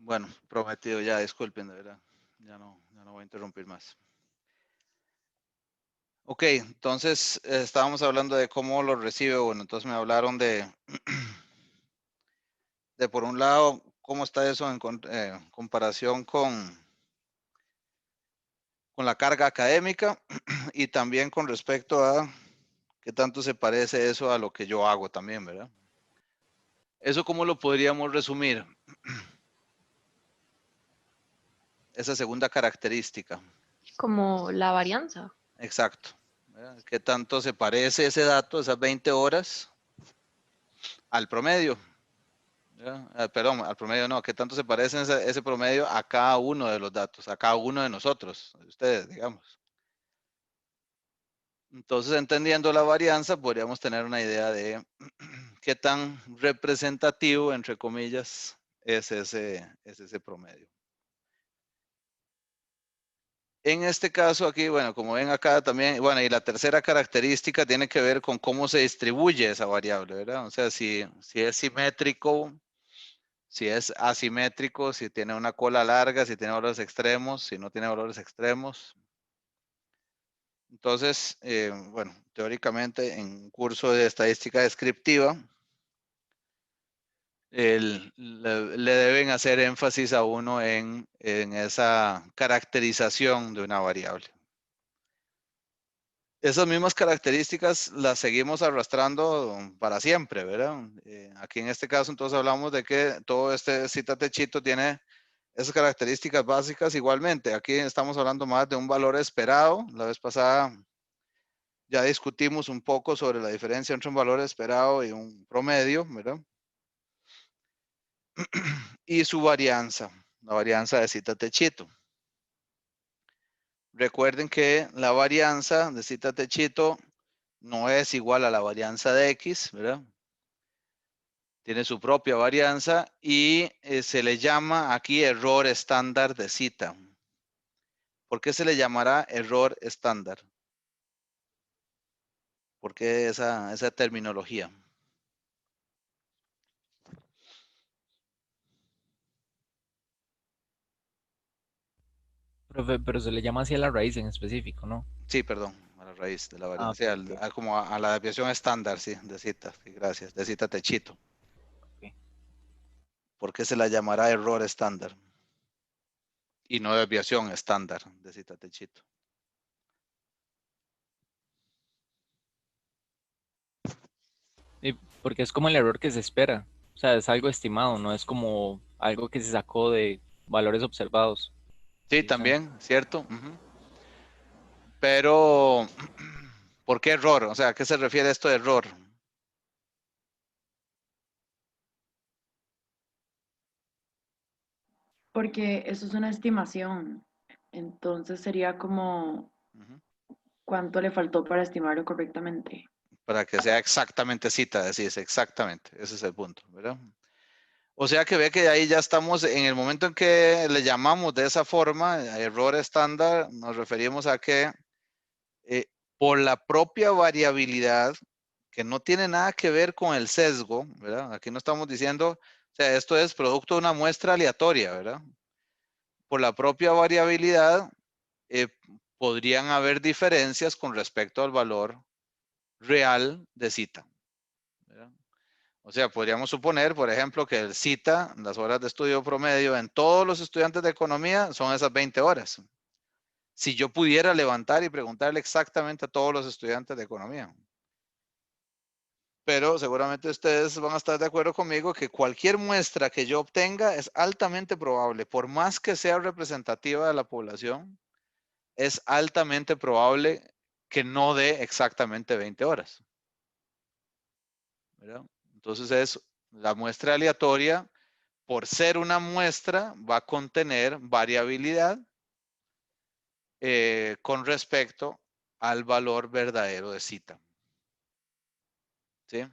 Bueno, prometido ya, disculpen, de verdad. Ya no voy a interrumpir más. Ok, entonces estábamos hablando de cómo lo recibe. Bueno, entonces me hablaron de por un lado, cómo está eso en comparación con la carga académica y también con respecto a qué tanto se parece eso a lo que yo hago también, ¿verdad? ¿Eso cómo lo podríamos resumir? Esa segunda característica. Como la varianza. Exacto. ¿Verdad? ¿Qué tanto se parece ese dato, esas 20 horas, al promedio? Perdón, al promedio no. ¿Qué tanto se parece ese promedio a cada uno de los datos, a cada uno de nosotros, de ustedes, digamos? Entonces, entendiendo la varianza, podríamos tener una idea de qué tan representativo, entre comillas, es ese promedio. En este caso aquí, bueno, como ven acá también, bueno, y la tercera característica tiene que ver con cómo se distribuye esa variable, ¿verdad? O sea, si es simétrico, si es asimétrico, si tiene una cola larga, si tiene valores extremos, si no tiene valores extremos. Entonces, bueno, teóricamente en un curso de estadística descriptiva, le deben hacer énfasis a uno en esa caracterización de una variable. Esas mismas características las seguimos arrastrando para siempre, ¿verdad? Aquí en este caso entonces hablamos de que todo este cita techito tiene esas características básicas igualmente. Aquí estamos hablando más de un valor esperado. La vez pasada ya discutimos un poco sobre la diferencia entre un valor esperado y un promedio, ¿verdad? Y su varianza, la varianza de cita techito. Recuerden que la varianza de cita techito no es igual a la varianza de X, ¿verdad? Tiene su propia varianza y se le llama aquí error estándar de cita. ¿Por qué se le llamará error estándar? ¿Por qué esa terminología? Profe, pero se le llama así a la raíz en específico, ¿no? Sí, perdón, a la raíz de la varianza. Ah, Sí, ok. como a la desviación estándar, sí, de cita. Sí, gracias, de cita techito. Ok. ¿Por qué se la llamará error estándar? Y no desviación estándar de cita techito. Y porque es como el error que se espera. O sea, es algo estimado, no es como algo que se sacó de valores observados. Sí, también, cierto. Pero, ¿por qué error? O sea, ¿a qué se refiere esto de error? Porque eso es una estimación. Entonces sería como cuánto le faltó para estimarlo correctamente. Para que sea exactamente cita, decís, exactamente. Ese es el punto, ¿verdad? O sea que ve que ahí ya estamos en el momento en que le llamamos de esa forma, error estándar, nos referimos a que por la propia variabilidad, que no tiene nada que ver con el sesgo, ¿verdad? Aquí no estamos diciendo, o sea, esto es producto de una muestra aleatoria, ¿verdad? Por la propia variabilidad, podrían haber diferencias con respecto al valor real de cita, ¿verdad? O sea, podríamos suponer, por ejemplo, que el cita, las horas de estudio promedio en todos los estudiantes de economía son esas 20 horas. Si yo pudiera levantar y preguntarle exactamente a todos los estudiantes de economía. Pero seguramente ustedes van a estar de acuerdo conmigo que cualquier muestra que yo obtenga es altamente probable, por más que sea representativa de la población, es altamente probable que no dé exactamente 20 horas. ¿Verdad? Entonces es la muestra aleatoria, por ser una muestra, va a contener variabilidad con respecto al valor verdadero de cita. ¿Sí?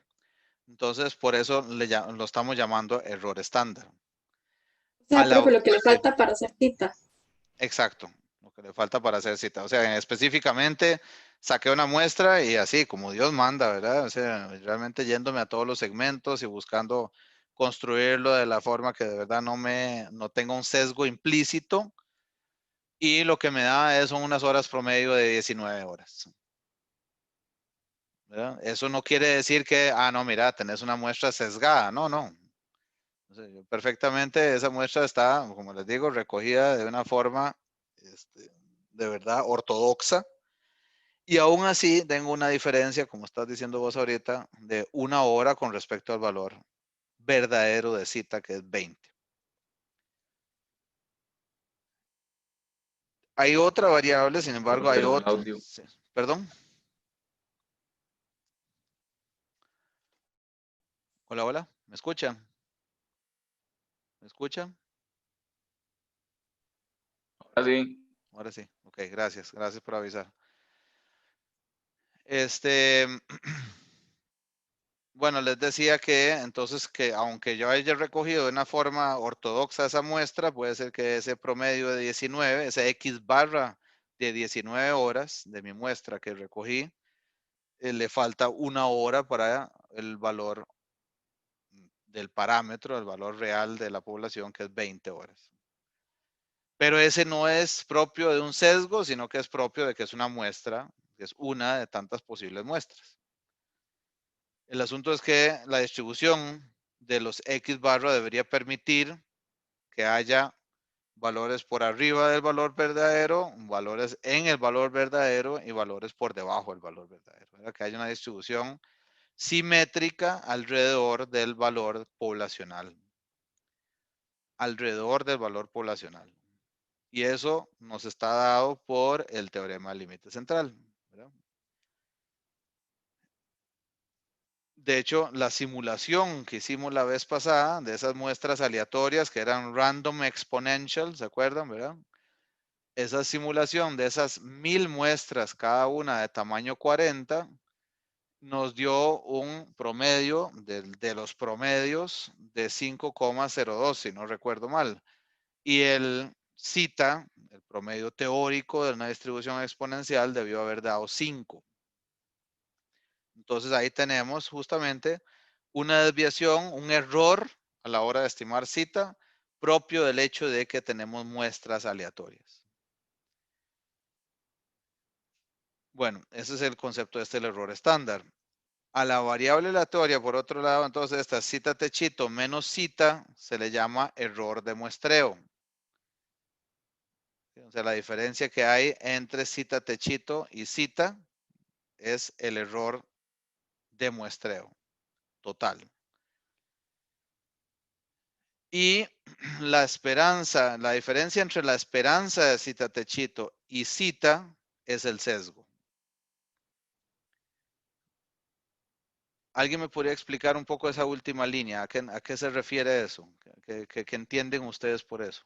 Entonces, por eso lo estamos llamando error estándar. O sea, profe, lo que le falta para hacer cita. Exacto, lo que le falta para hacer cita. O sea, específicamente saqué una muestra y así, como Dios manda, ¿verdad? O sea, realmente yéndome a todos los segmentos y buscando construirlo de la forma que de verdad no tenga un sesgo implícito. Y lo que me da son unas horas promedio de 19 horas. ¿Verdad? Eso no quiere decir que, no, mira, tenés una muestra sesgada. No, no. Perfectamente esa muestra está, como les digo, recogida de una forma de verdad ortodoxa. Y aún así tengo una diferencia, como estás diciendo vos ahorita, de 1 hora con respecto al valor verdadero de cita, que es 20. Hay otra variable, sin embargo, hay otra. Sí. ¿Perdón? Hola, hola. ¿Me escuchan? ¿Me escuchan? Ahora sí. Ahora sí. Ok, gracias. Gracias por avisar. Bueno, les decía que entonces que aunque yo haya recogido de una forma ortodoxa esa muestra, puede ser que ese promedio de 19, esa X barra de 19 horas de mi muestra que recogí, le falta 1 hora para el valor del parámetro, el valor real de la población, que es 20 horas. Pero ese no es propio de un sesgo, sino que es propio de que es una muestra, que es una de tantas posibles muestras. El asunto es que la distribución de los X barra debería permitir que haya valores por arriba del valor verdadero, valores en el valor verdadero y valores por debajo del valor verdadero. ¿Verdad? Que haya una distribución simétrica alrededor del valor poblacional. Alrededor del valor poblacional. Y eso nos está dado por el teorema del límite central. ¿Verdad? De hecho, la simulación que hicimos la vez pasada de esas muestras aleatorias que eran random exponential, ¿se acuerdan, verdad? Esa simulación de esas 1000 muestras, cada una de tamaño 40, nos dio un promedio de los promedios de 5,02, si no recuerdo mal. Y el cita, el promedio teórico de una distribución exponencial, debió haber dado 5. Entonces ahí tenemos justamente una desviación, un error a la hora de estimar cita, propio del hecho de que tenemos muestras aleatorias. Bueno, ese es el concepto el error estándar. A la variable aleatoria, por otro lado, entonces esta cita techito menos cita se le llama error de muestreo. O sea, la diferencia que hay entre cita techito y cita es el error de muestreo total. Y la esperanza, la diferencia entre la esperanza de cita techito y cita es el sesgo. ¿Alguien me podría explicar un poco esa última línea? ¿A qué se refiere eso? ¿Qué entienden ustedes por eso?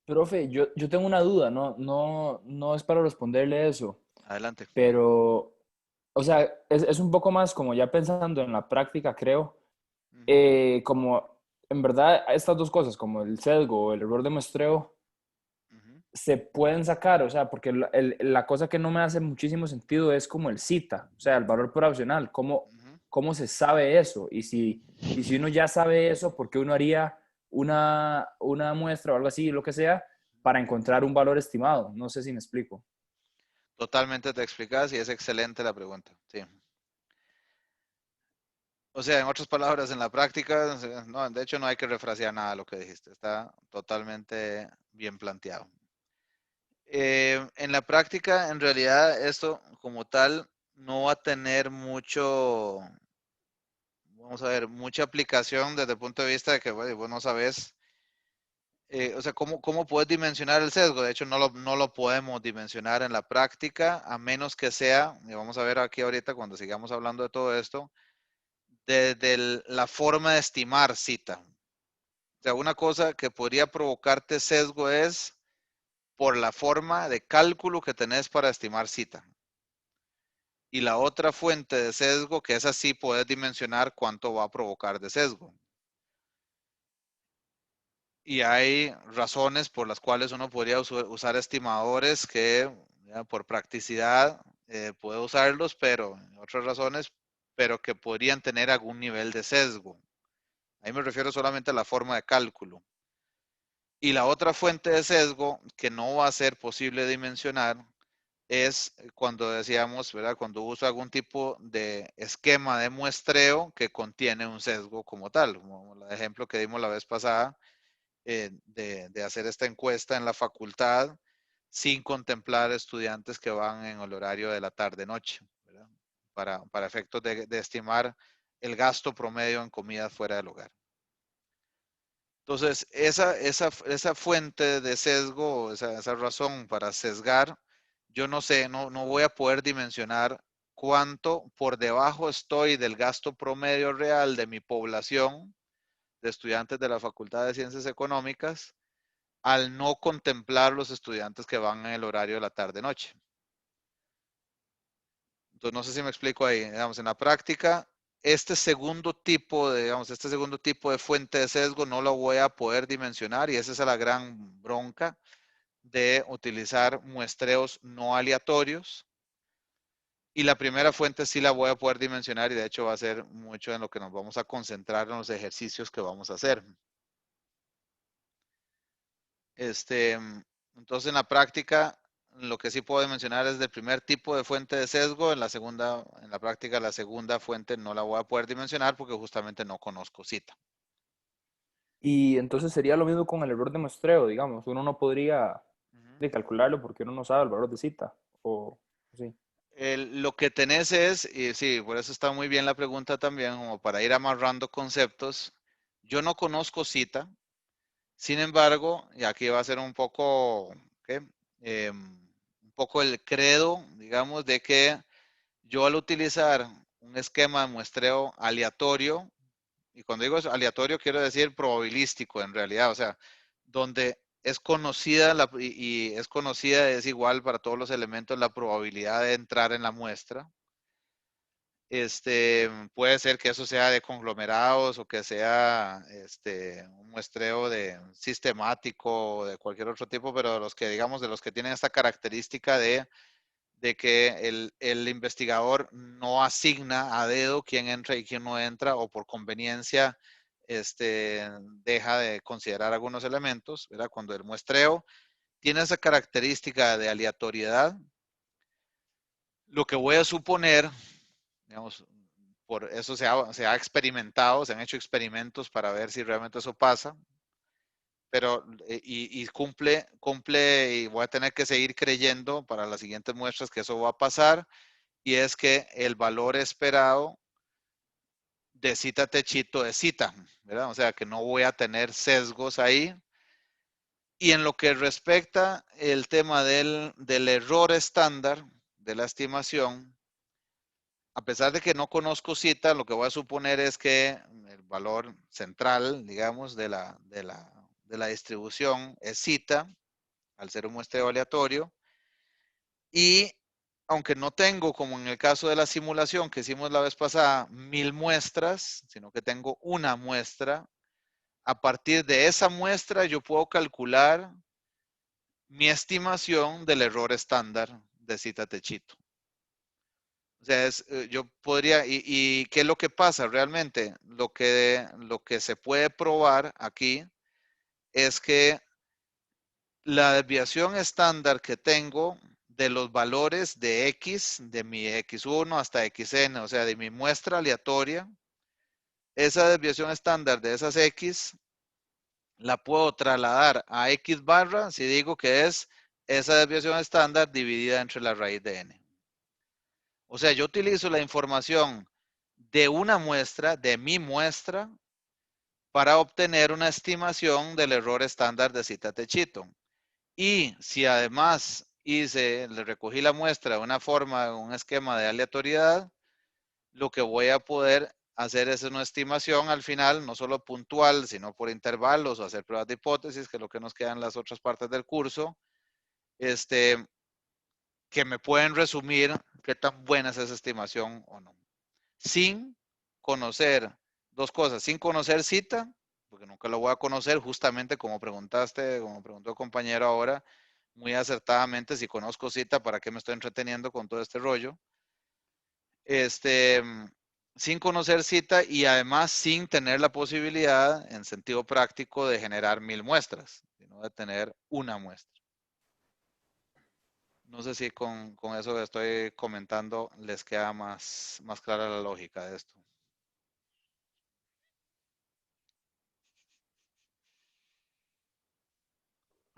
Profe, yo tengo una duda, no es para responderle eso, Adelante. pero, o sea, es un poco más como ya pensando en la práctica, creo, como en verdad estas dos cosas, como el sesgo o el error de muestreo, se pueden sacar, o sea, porque la cosa que no me hace muchísimo sentido es como el cita, o sea, el valor proporcional, cómo se sabe eso, y si uno ya sabe eso, ¿por qué uno haría una muestra o algo así, lo que sea, para encontrar un valor estimado? No sé si me explico. Totalmente te explicas y es excelente la pregunta. Sí. O sea, en otras palabras, en la práctica, no, de hecho no hay que refrasear nada de lo que dijiste. Está totalmente bien planteado. En la práctica, en realidad, esto como tal no va a tener mucho, vamos a ver, mucha aplicación desde el punto de vista de que bueno, vos no sabes, o sea, ¿cómo puedes dimensionar el sesgo? De hecho, no lo podemos dimensionar en la práctica, a menos que sea, y vamos a ver aquí ahorita cuando sigamos hablando de todo esto, desde la forma de estimar cita. O sea, una cosa que podría provocarte sesgo es por la forma de cálculo que tenés para estimar cita. Y la otra fuente de sesgo, que es así, puedes dimensionar cuánto va a provocar de sesgo. Y hay razones por las cuales uno podría usar estimadores que ya, por practicidad puede usarlos, pero otras razones, pero que podrían tener algún nivel de sesgo. Ahí me refiero solamente a la forma de cálculo. Y la otra fuente de sesgo que no va a ser posible dimensionar es cuando decíamos, ¿verdad? Cuando uso algún tipo de esquema de muestreo que contiene un sesgo como tal, como el ejemplo que dimos la vez pasada de hacer esta encuesta en la facultad sin contemplar estudiantes que van en el horario de la tarde-noche, ¿verdad? Para efectos de estimar el gasto promedio en comida fuera del hogar. Entonces, esa fuente de sesgo, esa razón para sesgar, yo no sé, no voy a poder dimensionar cuánto por debajo estoy del gasto promedio real de mi población de estudiantes de la Facultad de Ciencias Económicas al no contemplar los estudiantes que van en el horario de la tarde-noche. Entonces, no sé si me explico ahí. Digamos, en la práctica, este segundo tipo de fuente de sesgo no lo voy a poder dimensionar y esa es la gran bronca de utilizar muestreos no aleatorios. Y la primera fuente sí la voy a poder dimensionar y de hecho va a ser mucho en lo que nos vamos a concentrar en los ejercicios que vamos a hacer. Entonces, en la práctica, lo que sí puedo mencionar es del primer tipo de fuente de sesgo. En la práctica, la segunda fuente no la voy a poder dimensionar porque justamente no conozco cita. Y entonces sería lo mismo con el error de muestreo, digamos. Uno no podría calcularlo porque uno no sabe el valor de cita. O sí. Lo que tenés es, y sí, por eso está muy bien la pregunta también, como para ir amarrando conceptos. Yo no conozco cita. Sin embargo, y aquí va a ser un poco, un poco el credo, digamos, de que yo al utilizar un esquema de muestreo aleatorio, y cuando digo aleatorio quiero decir probabilístico en realidad, o sea, donde es conocida y es conocida, es igual para todos los elementos la probabilidad de entrar en la muestra. Puede ser que eso sea de conglomerados o que sea un muestreo sistemático o de cualquier otro tipo, pero de los que, digamos, de los que tienen esta característica de que el investigador no asigna a dedo quién entra y quién no entra, o por conveniencia deja de considerar algunos elementos, ¿verdad? Cuando el muestreo tiene esa característica de aleatoriedad, lo que voy a suponer, digamos, por eso se ha experimentado, se han hecho experimentos para ver si realmente eso pasa, pero y cumple y voy a tener que seguir creyendo para las siguientes muestras que eso va a pasar, y es que el valor esperado de cita techito es cita, ¿verdad? O sea que no voy a tener sesgos ahí. Y en lo que respecta el tema del error estándar de la estimación, a pesar de que no conozco cita, lo que voy a suponer es que el valor central, digamos, de la distribución es cita, al ser un muestreo aleatorio. Y aunque no tengo, como en el caso de la simulación que hicimos la vez pasada, 1000 muestras, sino que tengo una muestra, a partir de esa muestra yo puedo calcular mi estimación del error estándar de cita techito. O sea, yo podría, y ¿qué es lo que pasa realmente? Lo que se puede probar aquí es que la desviación estándar que tengo de los valores de X, de mi X1 hasta XN, o sea, de mi muestra aleatoria, esa desviación estándar de esas X la puedo trasladar a X barra si digo que es esa desviación estándar dividida entre la raíz de N. O sea, yo utilizo la información de una muestra, de mi muestra, para obtener una estimación del error estándar de cita techito. Y si además le recogí la muestra de una forma, un esquema de aleatoriedad, lo que voy a poder hacer es una estimación al final, no solo puntual, sino por intervalos o hacer pruebas de hipótesis, que es lo que nos queda en las otras partes del curso, que me pueden resumir qué tan buena es esa estimación o no. Sin conocer dos cosas, sin conocer cita, porque nunca lo voy a conocer, justamente como preguntaste, como preguntó el compañero ahora, muy acertadamente, si conozco cita, ¿para qué me estoy entreteniendo con todo este rollo? Sin conocer cita y además sin tener la posibilidad, en sentido práctico, de generar 1000 muestras, sino de tener una muestra. No sé si con eso que estoy comentando les queda más clara la lógica de esto.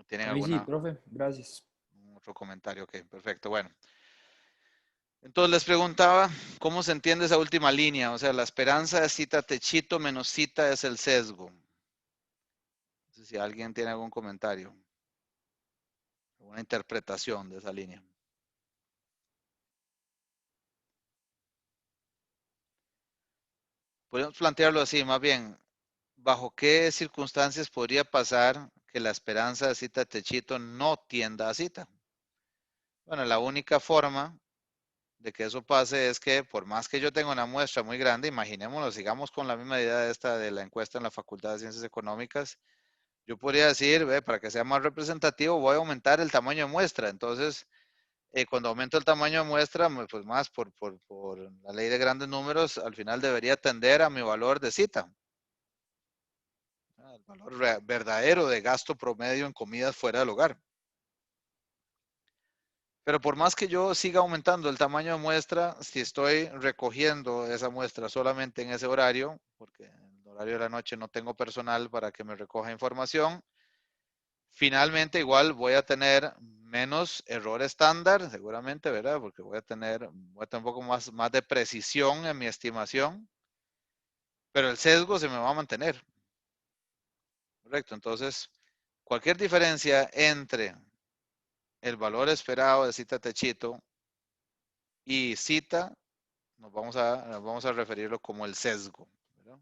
¿Tienen A mí sí, alguna profe, gracias. otro comentario? Ok, perfecto. Bueno. Entonces les preguntaba, ¿cómo se entiende esa última línea? O sea, la esperanza de cita techito menos cita es el sesgo. No sé si alguien tiene algún comentario, alguna interpretación de esa línea. Podemos plantearlo así, más bien, ¿bajo qué circunstancias podría pasar que la esperanza de cita techito no tienda a cita? Bueno, la única forma de que eso pase es que por más que yo tenga una muestra muy grande, imaginémonos, sigamos con la misma idea de esta de la encuesta en la Facultad de Ciencias Económicas, yo podría decir, para que sea más representativo, voy a aumentar el tamaño de muestra. Entonces, cuando aumento el tamaño de muestra, pues más por la ley de grandes números, al final debería tender a mi valor de cita. El valor verdadero de gasto promedio en comidas fuera del hogar. Pero por más que yo siga aumentando el tamaño de muestra, si estoy recogiendo esa muestra solamente en ese horario, porque en el horario de la noche no tengo personal para que me recoja información, finalmente igual voy a tener menos error estándar, seguramente, ¿verdad? Porque voy a tener un poco más de precisión en mi estimación, pero el sesgo se me va a mantener. Correcto, entonces cualquier diferencia entre el valor esperado de cita techito y cita, vamos a referirlo como el sesgo, ¿verdad?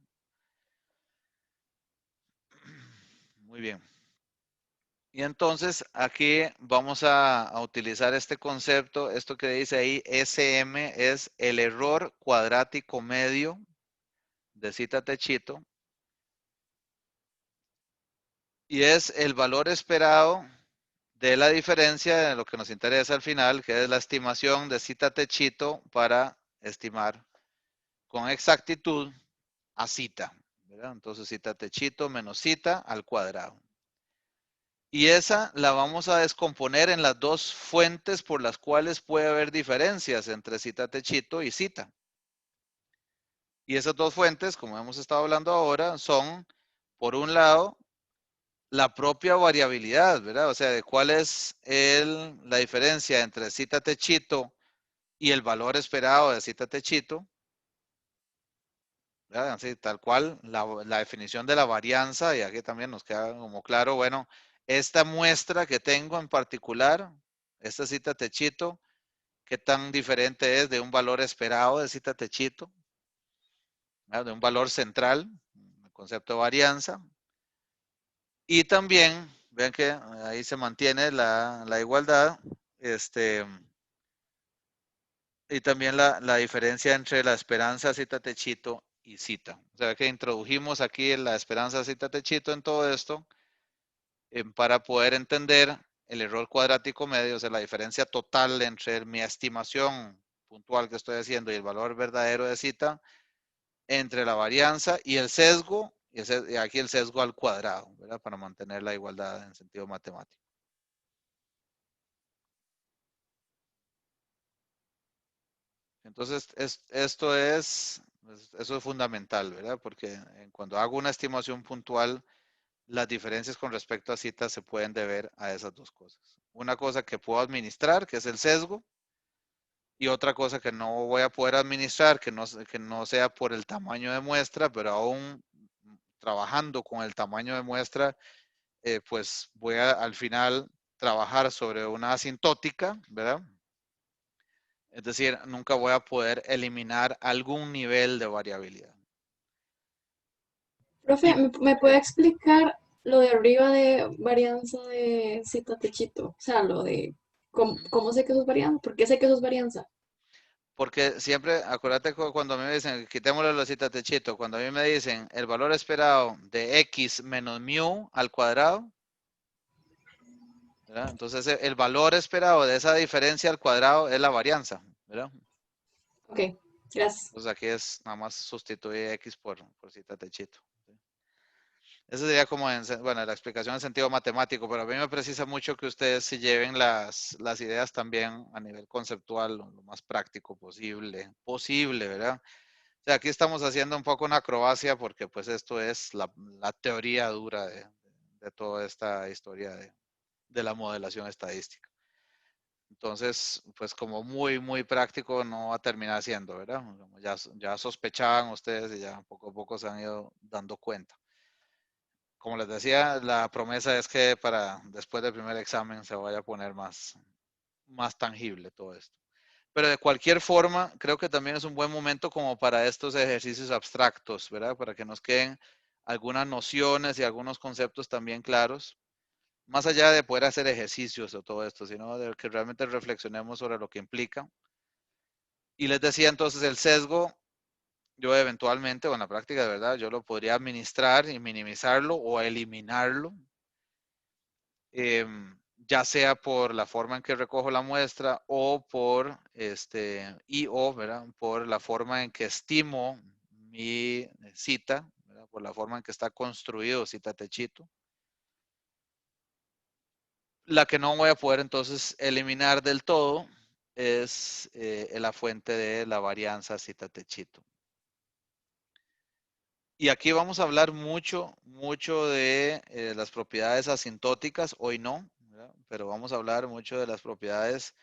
Muy bien. Y entonces aquí vamos a utilizar este concepto, esto que dice ahí, SM es el error cuadrático medio de cita techito y es el valor esperado de la diferencia de lo que nos interesa al final, que es la estimación de cita techito para estimar con exactitud a cita, ¿verdad? Entonces cita techito menos cita al cuadrado. Y esa la vamos a descomponer en las dos fuentes por las cuales puede haber diferencias entre cita techito y cita. Y esas dos fuentes, como hemos estado hablando ahora, son, por un lado, la propia variabilidad, ¿verdad? O sea, de cuál es la diferencia entre cita techito y el valor esperado de cita techito. ¿Verdad? Así, tal cual, la definición de la varianza, y aquí también nos queda como claro, bueno, esta muestra que tengo en particular, esta cita techito, ¿qué tan diferente es de un valor esperado de cita techito? ¿Verdad? De un valor central, el concepto de varianza. Y también, vean que ahí se mantiene la igualdad, y también la diferencia entre la esperanza cita techito y cita. O sea que introdujimos aquí la esperanza cita techito en todo esto para poder entender el error cuadrático medio, o sea, la diferencia total entre mi estimación puntual que estoy haciendo y el valor verdadero de cita, entre la varianza y el sesgo, y aquí el sesgo al cuadrado, ¿verdad? Para mantener la igualdad en sentido matemático. Entonces, eso es fundamental, ¿verdad? Porque cuando hago una estimación puntual, las diferencias con respecto a citas se pueden deber a esas dos cosas. Una cosa que puedo administrar, que es el sesgo, y otra cosa que no voy a poder administrar, que no sea por el tamaño de muestra, pero aún trabajando con el tamaño de muestra, pues voy a al final trabajar sobre una asintótica, ¿verdad? Es decir, nunca voy a poder eliminar algún nivel de variabilidad. Profe, ¿me puede explicar lo de arriba de varianza de cita techito? O sea, lo de cómo sé que eso es varianza, ¿por qué sé que eso es varianza? Porque siempre, acuérdate cuando a mí me dicen, quitémosle la cita techito, cuando a mí me dicen el valor esperado de x menos mu al cuadrado, ¿verdad? Entonces el valor esperado de esa diferencia al cuadrado es la varianza, ¿verdad? Ok, gracias. Entonces aquí es nada más sustituir x por cita techito. Esa sería como, bueno, la explicación en sentido matemático, pero a mí me precisa mucho que ustedes se lleven las ideas también a nivel conceptual, lo más práctico posible, ¿verdad? O sea, aquí estamos haciendo un poco una acrobacia porque pues esto es la teoría dura de toda esta historia de la modelación estadística. Entonces, pues como muy práctico no va a terminar siendo, ¿verdad? Como ya sospechaban ustedes y ya poco a poco se han ido dando cuenta. Como les decía, la promesa es que para después del primer examen se vaya a poner más tangible todo esto. Pero de cualquier forma, creo que también es un buen momento como para estos ejercicios abstractos, ¿verdad? Para que nos queden algunas nociones y algunos conceptos también claros, más allá de poder hacer ejercicios o todo esto, sino de que realmente reflexionemos sobre lo que implica. Y les decía entonces el sesgo, yo eventualmente, o en la práctica de verdad, yo lo podría administrar y minimizarlo o eliminarlo, ya sea por la forma en que recojo la muestra o por ¿verdad? Por la forma en que estimo mi cita, ¿verdad? Por la forma en que está construido cita techito. La que no voy a poder entonces eliminar del todo es la fuente de la varianza cita techito. Y aquí vamos a hablar mucho de las propiedades asintóticas, hoy no, ¿verdad? Pero vamos a hablar mucho de las propiedades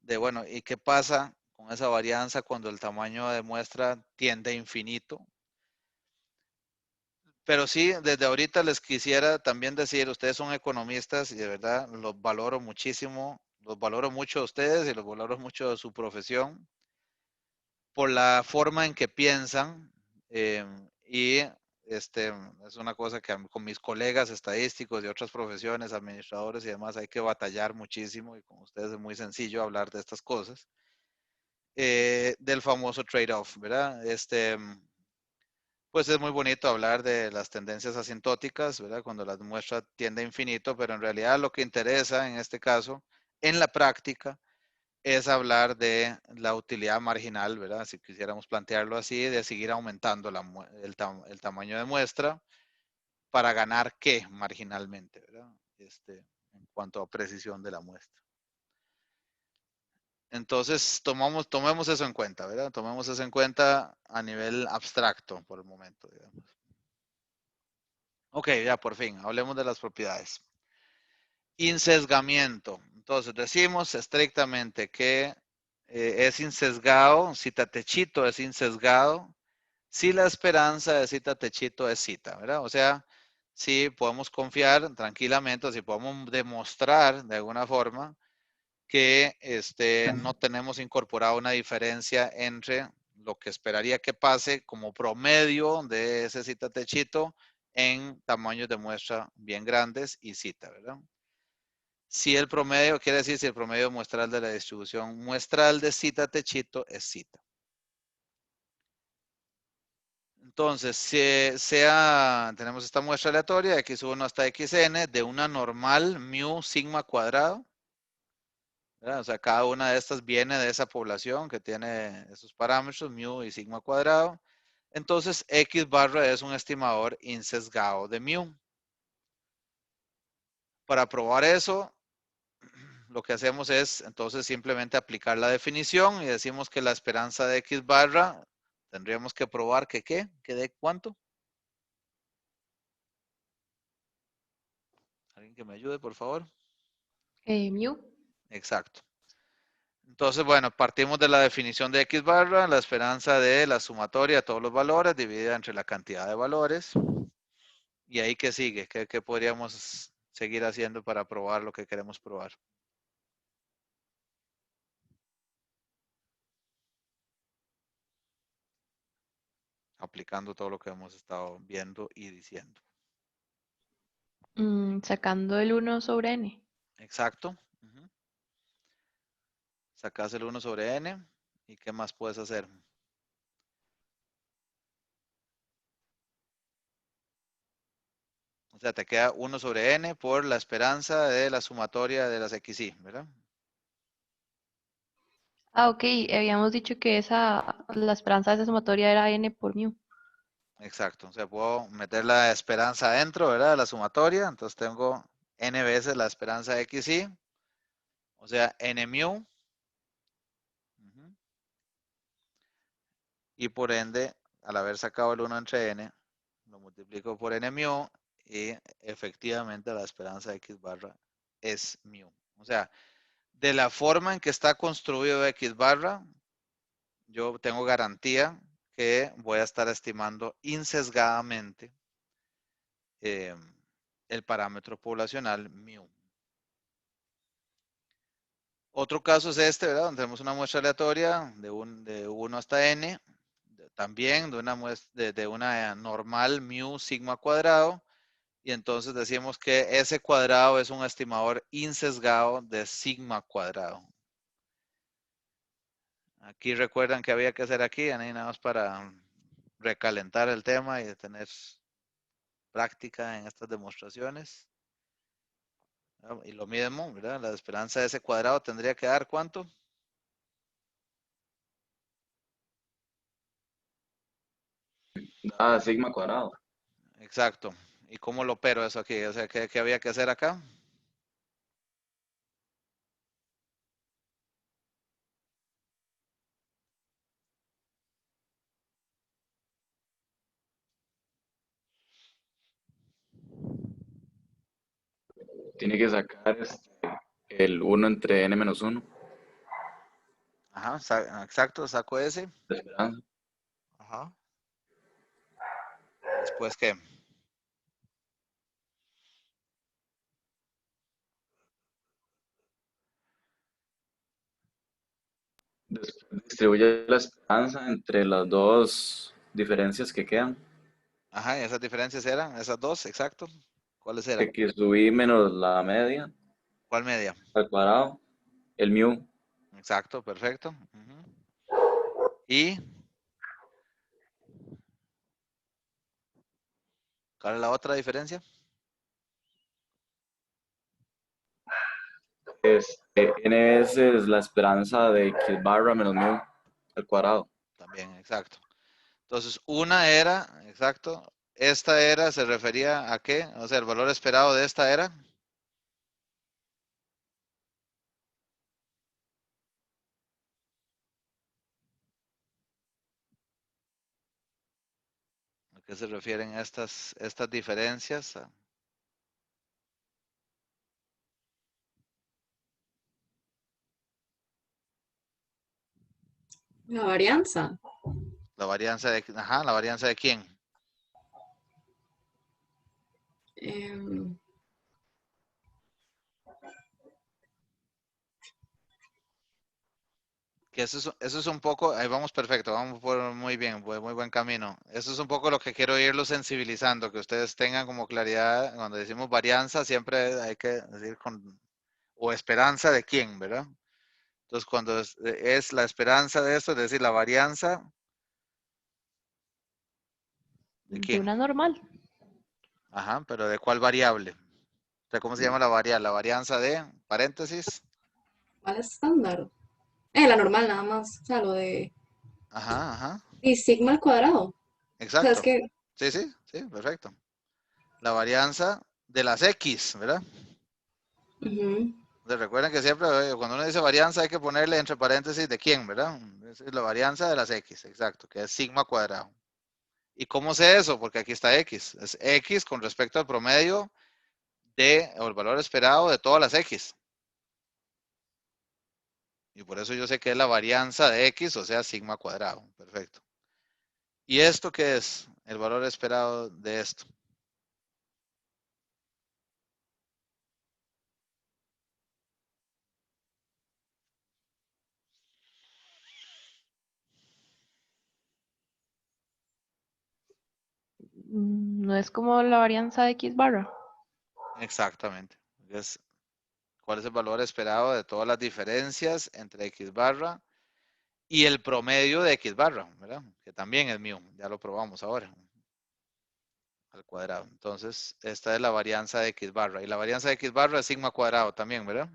de, bueno, ¿y qué pasa con esa varianza cuando el tamaño de muestra tiende a infinito? Pero sí, desde ahorita les quisiera también decir, ustedes son economistas y de verdad los valoro muchísimo, los valoro mucho a ustedes y los valoro mucho a su profesión por la forma en que piensan y es una cosa que con mis colegas estadísticos de otras profesiones, administradores y demás, hay que batallar muchísimo y con ustedes es muy sencillo hablar de estas cosas. Del famoso trade-off, ¿verdad? Pues es muy bonito hablar de las tendencias asintóticas, ¿verdad? Cuando la muestra tiende a infinito, pero en realidad lo que interesa en este caso, en la práctica, es hablar de la utilidad marginal, ¿verdad? Si quisiéramos plantearlo así, de seguir aumentando el tamaño de muestra para ganar qué marginalmente, ¿verdad? En cuanto a precisión de la muestra. Entonces, tomemos eso en cuenta, ¿verdad? Tomemos eso en cuenta a nivel abstracto por el momento, digamos. Ok, ya por fin, hablemos de las propiedades. Insesgamiento. Entonces, decimos estrictamente que es insesgado, cita techito es insesgado, si la esperanza de cita techito es cita, ¿verdad? O sea, si podemos confiar tranquilamente, o si podemos demostrar de alguna forma que no tenemos incorporado una diferencia entre lo que esperaría que pase como promedio de ese cita techito en tamaños de muestra bien grandes y cita, ¿verdad? Si el promedio, quiere decir si el promedio muestral de la distribución muestral de cita techito es cita. Entonces, tenemos esta muestra aleatoria, x1 hasta xn, de una normal mu sigma cuadrado, ¿verdad? O sea, cada una de estas viene de esa población que tiene esos parámetros, mu y sigma cuadrado. Entonces, x barra es un estimador insesgado de mu. Para probar eso, lo que hacemos es entonces simplemente aplicar la definición y decimos que la esperanza de x barra, tendríamos que probar que ¿qué? ¿Que de cuánto? ¿Alguien que me ayude, por favor? Mu. Exacto. Entonces, bueno, partimos de la definición de x barra, la esperanza de la sumatoria de todos los valores dividida entre la cantidad de valores. ¿Y ahí qué sigue? ¿Qué podríamos seguir haciendo para probar lo que queremos probar? aplicando todo lo que hemos estado viendo y diciendo. Sacando el 1 sobre n. Exacto. Sacas el 1 sobre n. ¿Y qué más puedes hacer? O sea, te queda 1 sobre n por la esperanza de la sumatoria de las xy, ¿verdad? Ah, ok. Habíamos dicho que la esperanza de esa sumatoria era n por mu. Exacto. O sea, puedo meter la esperanza adentro, ¿verdad? De la sumatoria. Entonces tengo n veces la esperanza xy. O sea, n mu. Y por ende, al haber sacado el 1 entre n, lo multiplico por n mu y efectivamente la esperanza x barra es mu. O sea, de la forma en que está construido x barra, yo tengo garantía que voy a estar estimando insesgadamente el parámetro poblacional mu. Otro caso es este, ¿verdad? Donde tenemos una muestra aleatoria de 1 hasta n, también de una normal mu sigma cuadrado, y entonces decimos que ese cuadrado es un estimador insesgado de sigma cuadrado. Aquí recuerdan que había que hacer aquí, nada más para recalentar el tema y tener práctica en estas demostraciones. Y lo mismo, ¿verdad? La esperanza de ese cuadrado tendría que dar ¿cuánto? Da sigma cuadrado. Exacto. ¿Y cómo lo opero eso aquí? O sea, ¿qué había que hacer acá? Tiene que sacar el 1 entre n menos 1. Ajá, exacto, saco ese. La esperanza. Ajá. Después, ¿qué? Después distribuye la esperanza entre las dos diferencias que quedan. Ajá, y esas diferencias eran, esas dos, exacto. ¿Cuáles eran? XY menos la media ¿Cuál media? al cuadrado, el mu. Exacto, perfecto. ¿Y cuál es la otra diferencia? N es la esperanza de x barra menos mu al cuadrado. También, exacto. Entonces, una era, exacto, esta era, ¿se refería a qué? O sea, el valor esperado de esta era. ¿A qué se refieren estas diferencias? La varianza. La varianza de, ajá, la varianza de quién. Em, Que eso es un poco, ahí vamos perfecto, vamos por muy bien, muy buen camino. Eso es un poco lo que quiero irlo sensibilizando, que ustedes tengan como claridad, cuando decimos varianza, siempre hay que decir o esperanza de quién, ¿verdad? Entonces, cuando es la esperanza de esto, es decir, la varianza de De quién. una normal. Ajá, pero ¿de cuál variable? O sea, ¿cómo se llama la variable? La varianza de, paréntesis. ¿Cuál es estándar? La normal nada más. O sea, lo de. Ajá, ajá. Y sigma al cuadrado. O sea, es Exacto. que. Sí, sí, sí, perfecto. La varianza de las X, ¿verdad? Ujú. Entonces, recuerden que siempre cuando uno dice varianza hay que ponerle entre paréntesis de quién, ¿verdad? Es la varianza de las X, exacto, que es sigma cuadrado. ¿Y cómo sé eso? Porque aquí está X. Es X con respecto al promedio o el valor esperado de todas las X. Y por eso yo sé que es la varianza de X, o sea, sigma cuadrado. Perfecto. ¿Y esto qué es? El valor esperado de esto. No es como la varianza de X barra. Exactamente. ¿Cuál es el valor esperado de todas las diferencias entre X barra y el promedio de X barra, ¿verdad? Que también es mu, ya lo probamos ahora, al cuadrado. Entonces, esta es la varianza de X barra. Y la varianza de X barra es sigma cuadrado también, ¿verdad?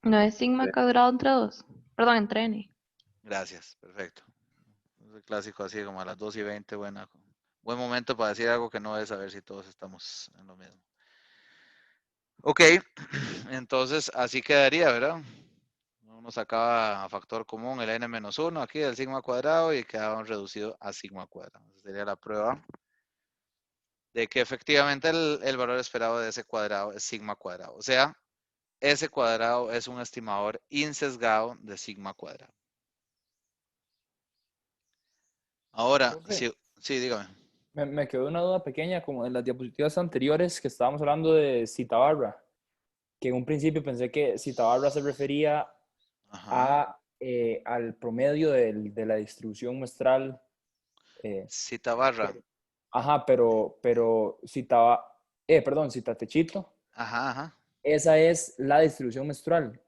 No es sigma cuadrado entre 2. Perdón, entre n. Gracias, perfecto. Es el clásico así como a las 2:20, buen momento para decir algo que no es saber si todos estamos en lo mismo. Ok, entonces así quedaría, ¿verdad? Uno sacaba a factor común el n-1 aquí del sigma cuadrado y quedaba reducido a sigma cuadrado. Esa sería la prueba de que efectivamente el valor esperado de ese cuadrado es sigma cuadrado. O sea, ese cuadrado es un estimador insesgado de sigma cuadrado. Ahora, Profe, sí, dígame. me quedó una duda pequeña, como en las diapositivas anteriores que estábamos hablando de zeta barra, que en un principio pensé que zeta barra se refería al promedio de la distribución muestral. Zeta barra. Ajá, pero zeta techito. Ajá. Esa es la distribución muestral.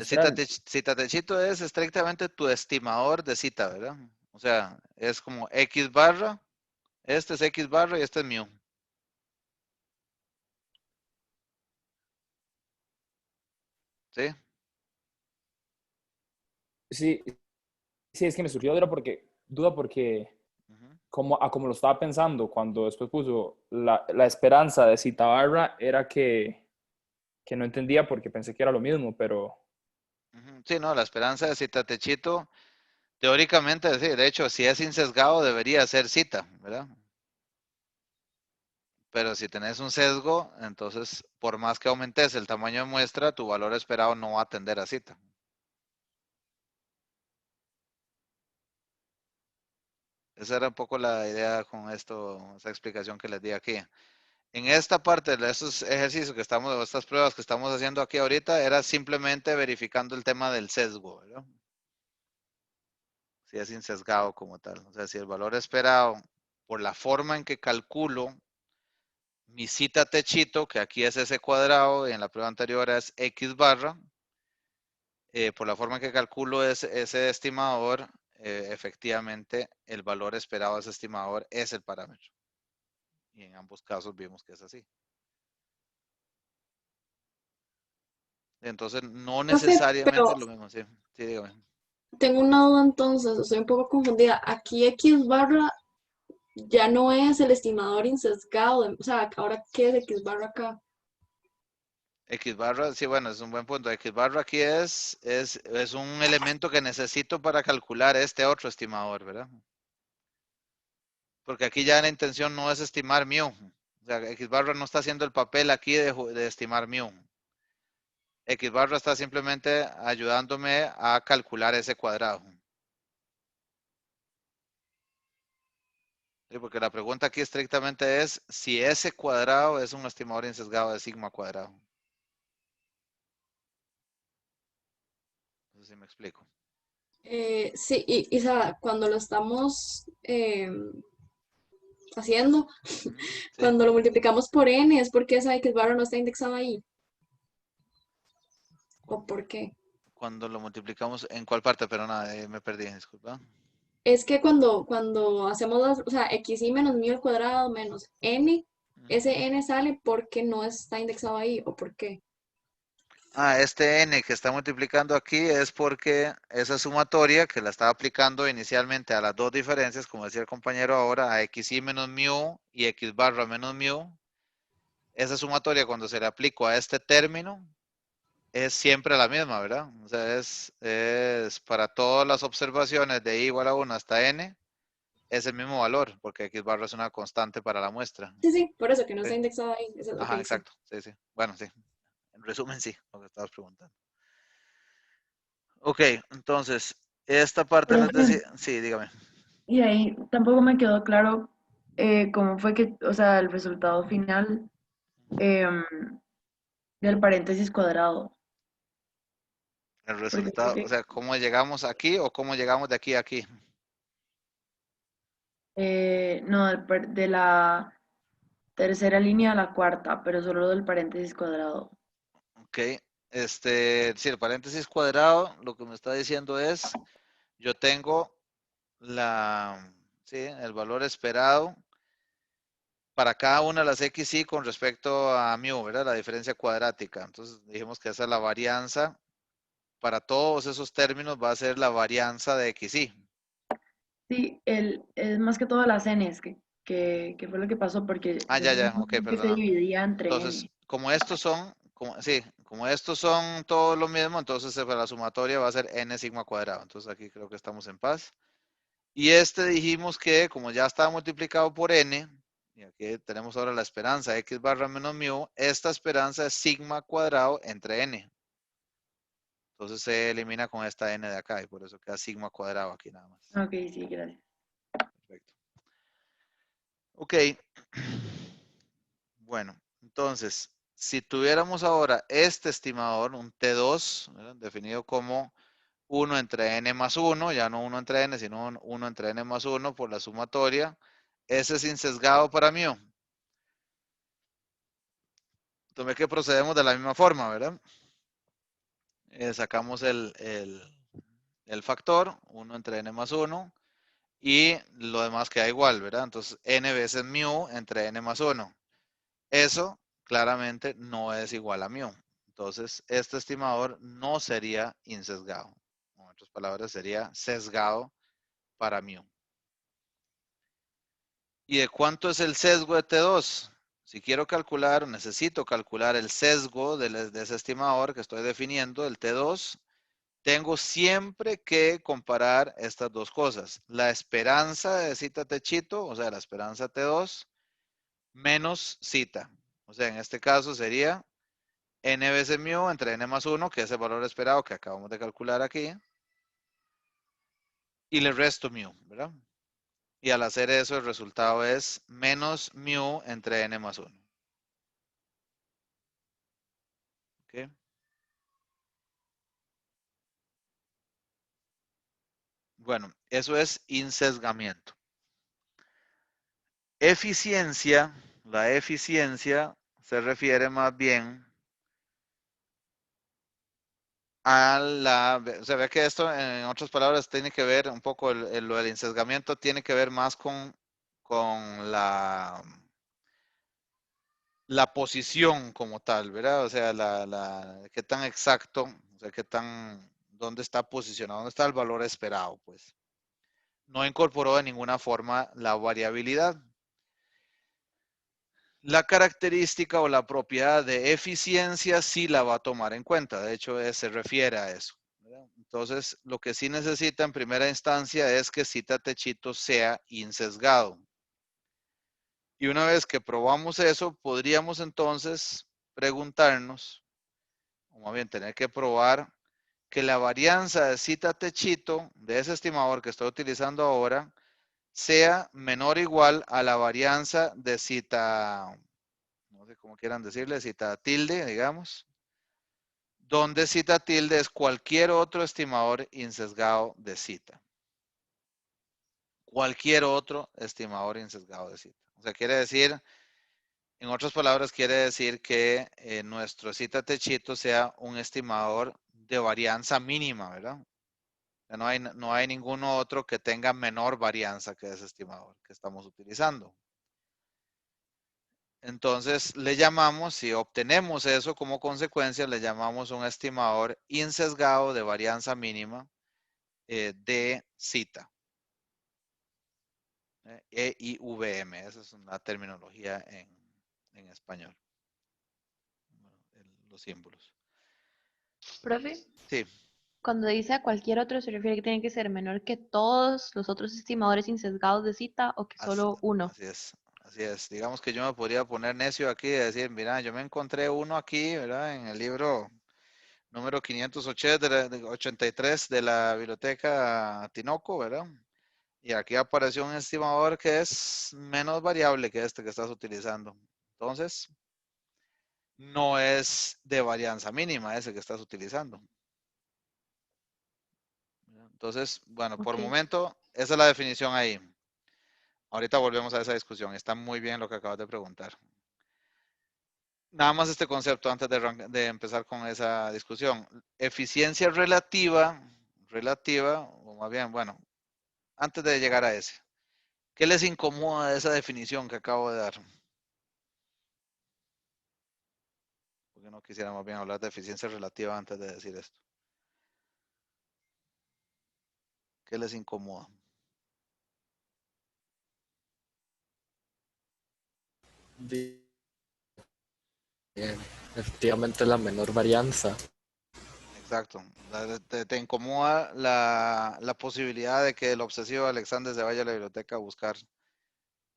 Zeta techito es estrictamente tu estimador de zeta, ¿verdad? O sea, es como X barra, este es X barra y este es mu. ¿Sí? Sí, sí, es que me surgió duda porque como lo estaba pensando, cuando después puso la esperanza de zeta barra, era que no entendía porque pensé que era lo mismo, pero... Sí, no, la esperanza de zeta techito, teóricamente, sí, de hecho, si es insesgado debería ser zeta, ¿verdad? Pero si tenés un sesgo, entonces, por más que aumentes el tamaño de muestra, tu valor esperado no va a tender a zeta. Esa era un poco la idea con esto, esa explicación que les di aquí. En esta parte de estos ejercicios que estamos, estas pruebas que estamos haciendo aquí ahorita, era simplemente verificando el tema del sesgo, ¿verdad? Si es insesgado como tal. O sea, si el valor esperado, por la forma en que calculo mi zeta techito, que aquí es ese cuadrado y en la prueba anterior es X barra, por la forma en que calculo ese estimador, efectivamente el valor esperado de ese estimador es el parámetro. Y en ambos casos vimos que es así. Entonces, no Profe, necesariamente pero es lo mismo, sí. Sí, dígame. tengo una duda entonces, estoy un poco confundida. Aquí X barra ya no es el estimador insesgado, o sea, ahora qué es X barra acá. X barra, sí, bueno, es un buen punto. X barra aquí es un elemento que necesito para calcular este otro estimador, ¿verdad? Porque aquí ya la intención no es estimar mu. O sea, X barra no está haciendo el papel aquí de estimar mu. X barra está simplemente ayudándome a calcular ese cuadrado. Sí, porque la pregunta aquí estrictamente es si ese cuadrado es un estimador insesgado de sigma cuadrado. No sé si me explico. Sí, y Sara, cuando lo estamos haciendo, cuando lo multiplicamos por n, es porque esa X barra no está indexada ahí. ¿O por qué? Cuando lo multiplicamos, ¿en cuál parte? Pero nada, me perdí, disculpa. Es que cuando hacemos o sea, xi menos mi al cuadrado menos n, ese n sale porque no está indexado ahí, ¿o por qué? Este n que está multiplicando aquí es porque esa sumatoria que la estaba aplicando inicialmente a las dos diferencias, como decía el compañero ahora, a xi menos mu y x barra menos mu, esa sumatoria cuando se le aplico a este término es siempre la misma, ¿verdad? O sea, es para todas las observaciones de i igual a 1 hasta n, es el mismo valor, porque x barra es una constante para la muestra. Sí, por eso que no Sí. está indexado ahí. Ajá, Ok, sí. exacto, sí. Bueno, sí. En resumen, sí, lo que estabas preguntando. Ok, entonces, esta parte les decía, sí, dígame. Y ahí tampoco me quedó claro cómo fue que, o sea, el resultado final del paréntesis cuadrado. El Porque resultado, o sea, cómo llegamos aquí o cómo llegamos de aquí a aquí. No, de la tercera línea a la cuarta, pero solo del paréntesis cuadrado. Ok. Sí, el paréntesis cuadrado, lo que me está diciendo es, yo tengo el valor esperado para cada una de las XY con respecto a mu, ¿verdad? La diferencia cuadrática. Entonces dijimos que esa es la varianza. Para todos esos términos va a ser la varianza de XY. Sí, es más que todo las n's, que fue lo que pasó, porque Ya, ok, que se perdona. dividía entre Entonces, n. como estos son, como estos son todos lo mismo, entonces para la sumatoria va a ser n sigma cuadrado. Entonces aquí creo que estamos en paz. Y dijimos que como ya estaba multiplicado por n, y aquí tenemos ahora la esperanza x barra menos mu, esta esperanza es sigma cuadrado entre n. Entonces se elimina con esta n de acá y por eso queda sigma cuadrado aquí nada más. Ok, sí, gracias. Perfecto. Ok. Bueno, entonces, si tuviéramos ahora este estimador, un T2, ¿verdad? Definido como 1 entre n más 1, ya no 1 entre n, sino 1 entre n más 1 por la sumatoria, ese es insesgado para mu. Entonces, que procedemos de la misma forma, ¿verdad? Sacamos el factor, 1 entre n más 1, y lo demás queda igual, ¿verdad? Entonces, n veces mu entre n más 1. Eso claramente no es igual a mu. Entonces, este estimador no sería insesgado. En otras palabras, sería sesgado para mu. ¿Y de cuánto es el sesgo de T2? Si quiero calcular, necesito calcular el sesgo de ese estimador que estoy definiendo, el T2, tengo siempre que comparar estas dos cosas. La esperanza de cita techito, o sea, la esperanza T2, menos cita. O sea, en este caso sería n veces mu entre n más 1, que es el valor esperado que acabamos de calcular aquí, y le resto mu, ¿verdad? Y al hacer eso, el resultado es menos mu entre n más 1. ¿Ok? Bueno, eso es insesgamiento. Eficiencia, la eficiencia se refiere más bien a o sea, ve que esto, en otras palabras, tiene que ver un poco, lo del insesgamiento tiene que ver más con la posición como tal, ¿verdad? O sea, qué tan exacto, o sea, dónde está posicionado, dónde está el valor esperado, pues. No incorporó de ninguna forma la variabilidad. La característica o la propiedad de eficiencia sí la va a tomar en cuenta. De hecho, se refiere a eso, ¿verdad? Entonces, lo que sí necesita en primera instancia es que cita techito sea insesgado. Y una vez que probamos eso, podríamos entonces preguntarnos, o más bien tener que probar que la varianza de cita techito de ese estimador que estoy utilizando ahora sea menor o igual a la varianza de cita, no sé cómo quieran decirle, cita tilde, digamos, donde cita tilde es cualquier otro estimador insesgado de cita. Cualquier otro estimador insesgado de cita. O sea, quiere decir, en otras palabras, quiere decir que nuestro cita techito sea un estimador de varianza mínima, ¿verdad? No hay ninguno otro que tenga menor varianza que ese estimador que estamos utilizando. Entonces, le llamamos, si obtenemos eso como consecuencia, le llamamos un estimador insesgado de varianza mínima de cita. EIVM, esa es una terminología en español. Los símbolos. Profe, Sí. cuando dice a cualquier otro, ¿se refiere que tiene que ser menor que todos los otros estimadores insesgados de cita o que solo uno? Así es. Así es. Digamos que yo me podría poner necio aquí y decir, mira, yo me encontré uno aquí, ¿verdad? En el libro número 583 de la biblioteca Tinoco, ¿verdad? Y aquí apareció un estimador que es menos variable que este que estás utilizando. Entonces, no es de varianza mínima ese que estás utilizando. Entonces, bueno, por el momento, esa es la definición ahí. ahorita volvemos a esa discusión. Está muy bien lo que acabas de preguntar. Nada más este concepto antes de empezar con esa discusión. Eficiencia relativa, o más bien, bueno, antes de llegar a ese. ¿Qué les incomoda de esa definición que acabo de dar? Porque no quisiera más bien hablar de eficiencia relativa antes de decir esto. ¿Qué les incomoda? Efectivamente la menor varianza. Exacto. Te incomoda la posibilidad de que el obsesivo Alexander se vaya a la biblioteca a buscar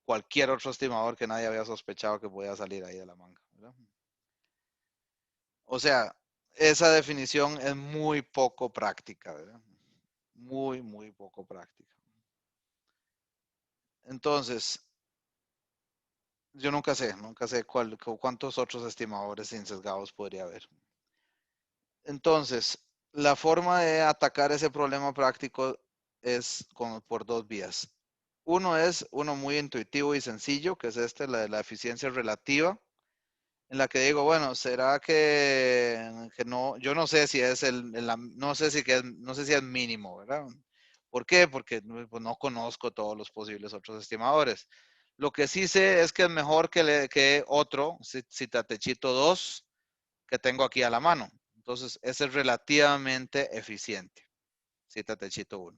cualquier otro estimador que nadie había sospechado que podía salir ahí de la manga, ¿verdad? O sea, esa definición es muy poco práctica, ¿verdad? Muy, muy poco práctica. Entonces, yo nunca sé cuántos otros estimadores insesgados podría haber. Entonces, la forma de atacar ese problema práctico es por dos vías. Uno es uno muy intuitivo y sencillo, que es la de la eficiencia relativa, en la que digo, bueno, ¿será que no? Yo no sé si es no sé si es mínimo, ¿verdad? ¿Por qué? Porque pues, no conozco todos los posibles otros estimadores. Lo que sí sé es que es mejor que otro, Citatechito 2, que tengo aquí a la mano. Entonces, ese es relativamente eficiente. Citatechito 1.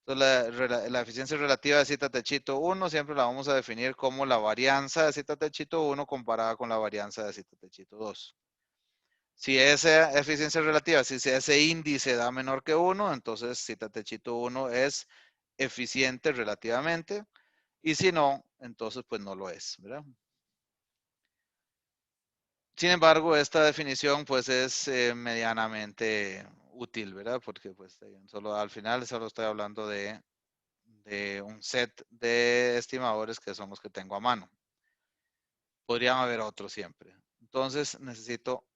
Entonces, la eficiencia relativa de Citatechito 1 siempre la vamos a definir como la varianza de Citatechito 1 comparada con la varianza de Citatechito 2. Si esa eficiencia relativa, si ese índice da menor que 1, entonces Citatechito 1 es eficiente relativamente. Y si no, entonces pues no lo es, ¿verdad? Sin embargo, esta definición pues es medianamente útil, ¿verdad? Porque pues al final solo estoy hablando de un set de estimadores que son los que tengo a mano. Podrían haber otros siempre. Entonces necesito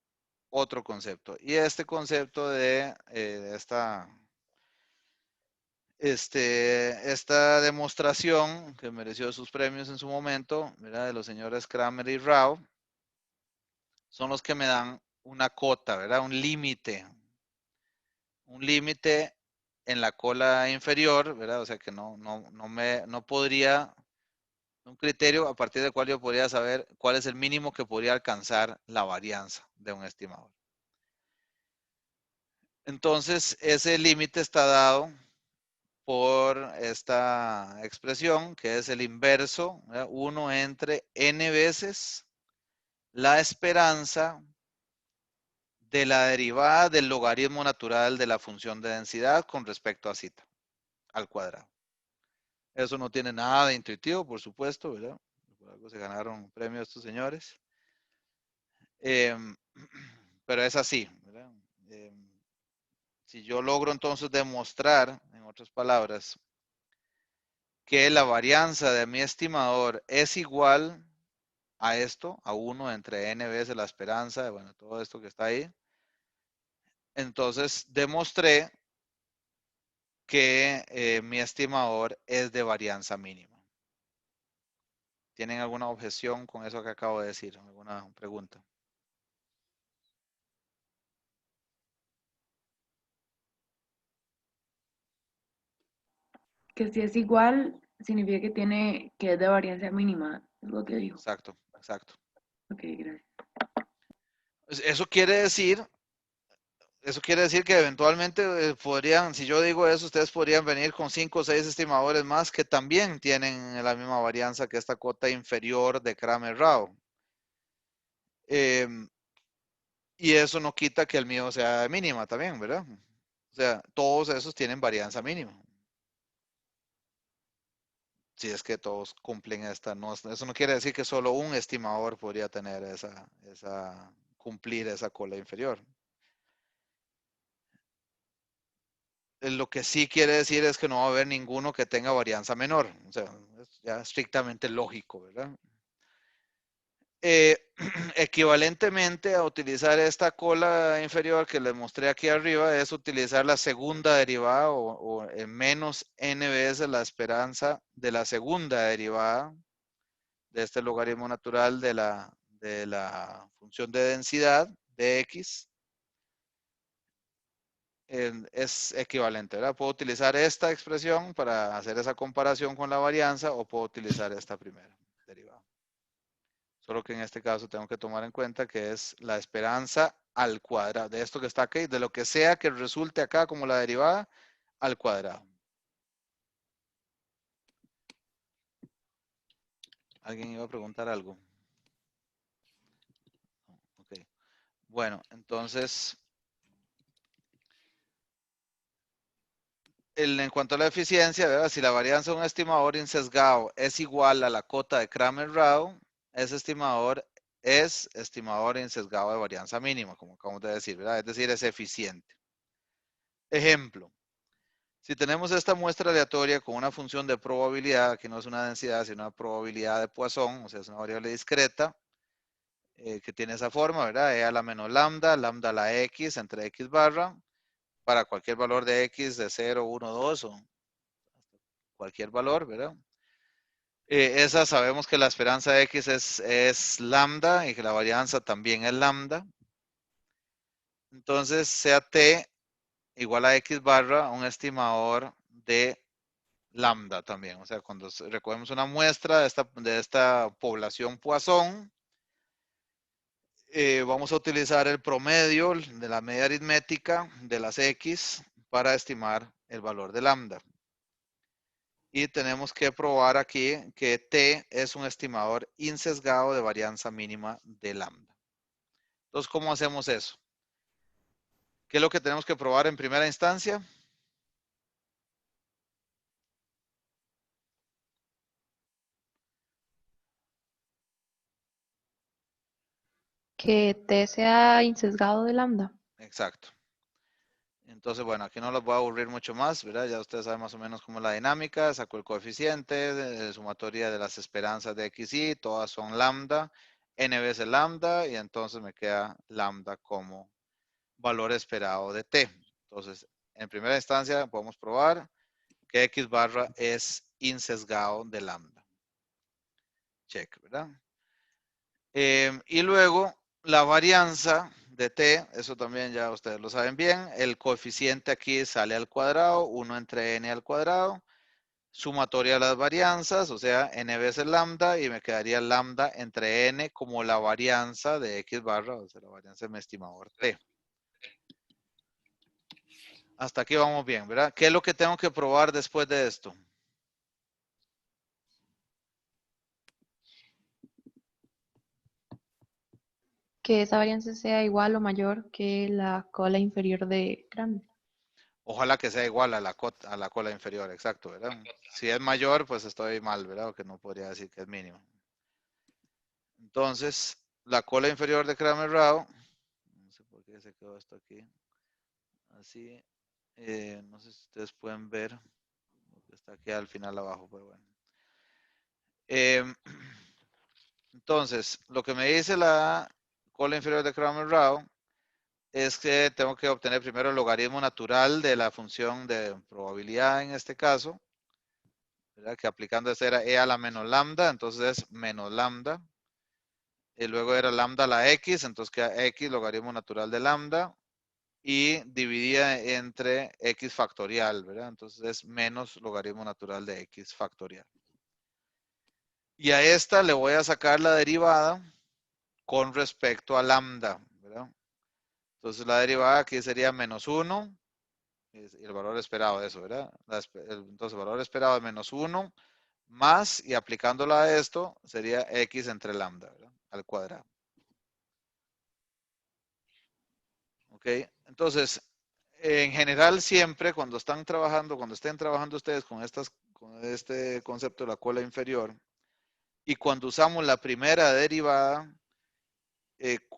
otro concepto. Y este concepto de esta demostración que mereció sus premios en su momento, ¿verdad? De los señores Kramer y Rao, son los que me dan una cota, ¿verdad? Un límite en la cola inferior, ¿verdad? O sea que no podría, un criterio a partir del cual yo podría saber cuál es el mínimo que podría alcanzar la varianza de un estimador. Entonces, ese límite está dado por esta expresión, que es el inverso, ¿verdad? 1 entre n veces la esperanza de la derivada del logaritmo natural de la función de densidad con respecto a zeta al cuadrado. Eso no tiene nada de intuitivo, por supuesto, ¿verdad? Por algo se ganaron premio estos señores. Pero es así, ¿verdad? Si yo logro entonces demostrar, en otras palabras, que la varianza de mi estimador es igual a esto, a 1 entre n veces la esperanza, bueno, todo esto que está ahí, entonces demostré que mi estimador es de varianza mínima. ¿Tienen alguna objeción con eso que acabo de decir? ¿Alguna pregunta? Que si es igual, significa que es de varianza mínima, es lo que dijo. Exacto, exacto. Ok, gracias. Eso quiere decir que eventualmente podrían, si yo digo eso, ustedes podrían venir con 5 o 6 estimadores más que también tienen la misma varianza que esta cota inferior de Kramer-Rao. Y eso no quita que el mío sea mínima también, ¿verdad? O sea, todos esos tienen varianza mínima. Si es que todos cumplen esta, eso no quiere decir que solo un estimador podría tener cumplir esa cola inferior. Lo que sí quiere decir es que no va a haber ninguno que tenga varianza menor. O sea, es ya estrictamente lógico, ¿verdad? Equivalentemente a utilizar esta cola inferior que les mostré aquí arriba, es utilizar la segunda derivada o menos n veces la esperanza de la segunda derivada de este logaritmo natural de la función de densidad de x. Es equivalente, ¿verdad? Puedo utilizar esta expresión para hacer esa comparación con la varianza o puedo utilizar esta primera derivada. Solo que en este caso tengo que tomar en cuenta que es la esperanza al cuadrado, de esto que está aquí, de lo que sea que resulte acá como la derivada, al cuadrado. ¿Alguien iba a preguntar algo? Ok. Bueno, entonces, en cuanto a la eficiencia, ¿verdad? Si la varianza de un estimador insesgado es igual a la cota de Kramer-Rao, ese estimador es estimador insesgado de varianza mínima, como acabamos de decir, ¿verdad? Es decir, es eficiente. Ejemplo. Si tenemos esta muestra aleatoria con una función de probabilidad, que no es una densidad, sino una probabilidad de Poisson, o sea, es una variable discreta, que tiene esa forma, ¿verdad? E a la menos lambda, lambda a la x entre x barra, para cualquier valor de x de 0, 1, 2 o cualquier valor, ¿verdad? Esa sabemos que la esperanza de x es lambda y que la varianza también es lambda. Entonces, sea t igual a x barra, un estimador de lambda también. O sea, cuando recogemos una muestra de esta población Poisson, vamos a utilizar el promedio de la media aritmética de las x para estimar el valor de lambda. Y tenemos que probar aquí que t es un estimador insesgado de varianza mínima de lambda. Entonces, ¿cómo hacemos eso? ¿Qué es lo que tenemos que probar en primera instancia? Que t sea insesgado de lambda. Exacto. Entonces, bueno, aquí no los voy a aburrir mucho más, ¿verdad? Ya ustedes saben más o menos cómo es la dinámica. Saco el coeficiente, sumatoria de las esperanzas de x y, todas son lambda, n veces lambda, y entonces me queda lambda como valor esperado de t. Entonces, en primera instancia podemos probar que x barra es insesgado de lambda. Check, ¿verdad? Y luego la varianza de t, eso también ya ustedes lo saben bien, el coeficiente aquí sale al cuadrado, 1 entre n al cuadrado, sumatoria de las varianzas, o sea, n veces lambda, y me quedaría lambda entre n como la varianza de x barra, o sea, la varianza de mi estimador t. Hasta aquí vamos bien, ¿verdad? ¿Qué es lo que tengo que probar después de esto? Que esa varianza sea igual o mayor que la cola inferior de Kramer. Ojalá que sea igual a la cola inferior, exacto, ¿verdad? Si es mayor, pues estoy mal, ¿verdad? O que no podría decir que es mínimo. Entonces, la cola inferior de Kramer-Rao, no sé por qué se quedó esto aquí, así, no sé si ustedes pueden ver, está aquí al final abajo, pero bueno. Entonces, lo que me dice la cola inferior de Kramer-Rao es que tengo que obtener primero el logaritmo natural de la función de probabilidad en este caso, ¿verdad? Que aplicando esta era e a la menos lambda, entonces es menos lambda. Y luego era lambda a la x, entonces queda x logaritmo natural de lambda. Y dividida entre x factorial, ¿verdad? Entonces es menos logaritmo natural de x factorial. Y a esta le voy a sacar la derivada con respecto a lambda, ¿verdad? Entonces la derivada aquí sería menos 1, y el valor esperado de eso, ¿verdad? Entonces el valor esperado es menos 1, más, y aplicándola a esto, sería x entre lambda, ¿verdad? Al cuadrado. ¿Ok? Entonces, en general siempre cuando estén trabajando ustedes con este concepto de la cola inferior, y cuando usamos la primera derivada,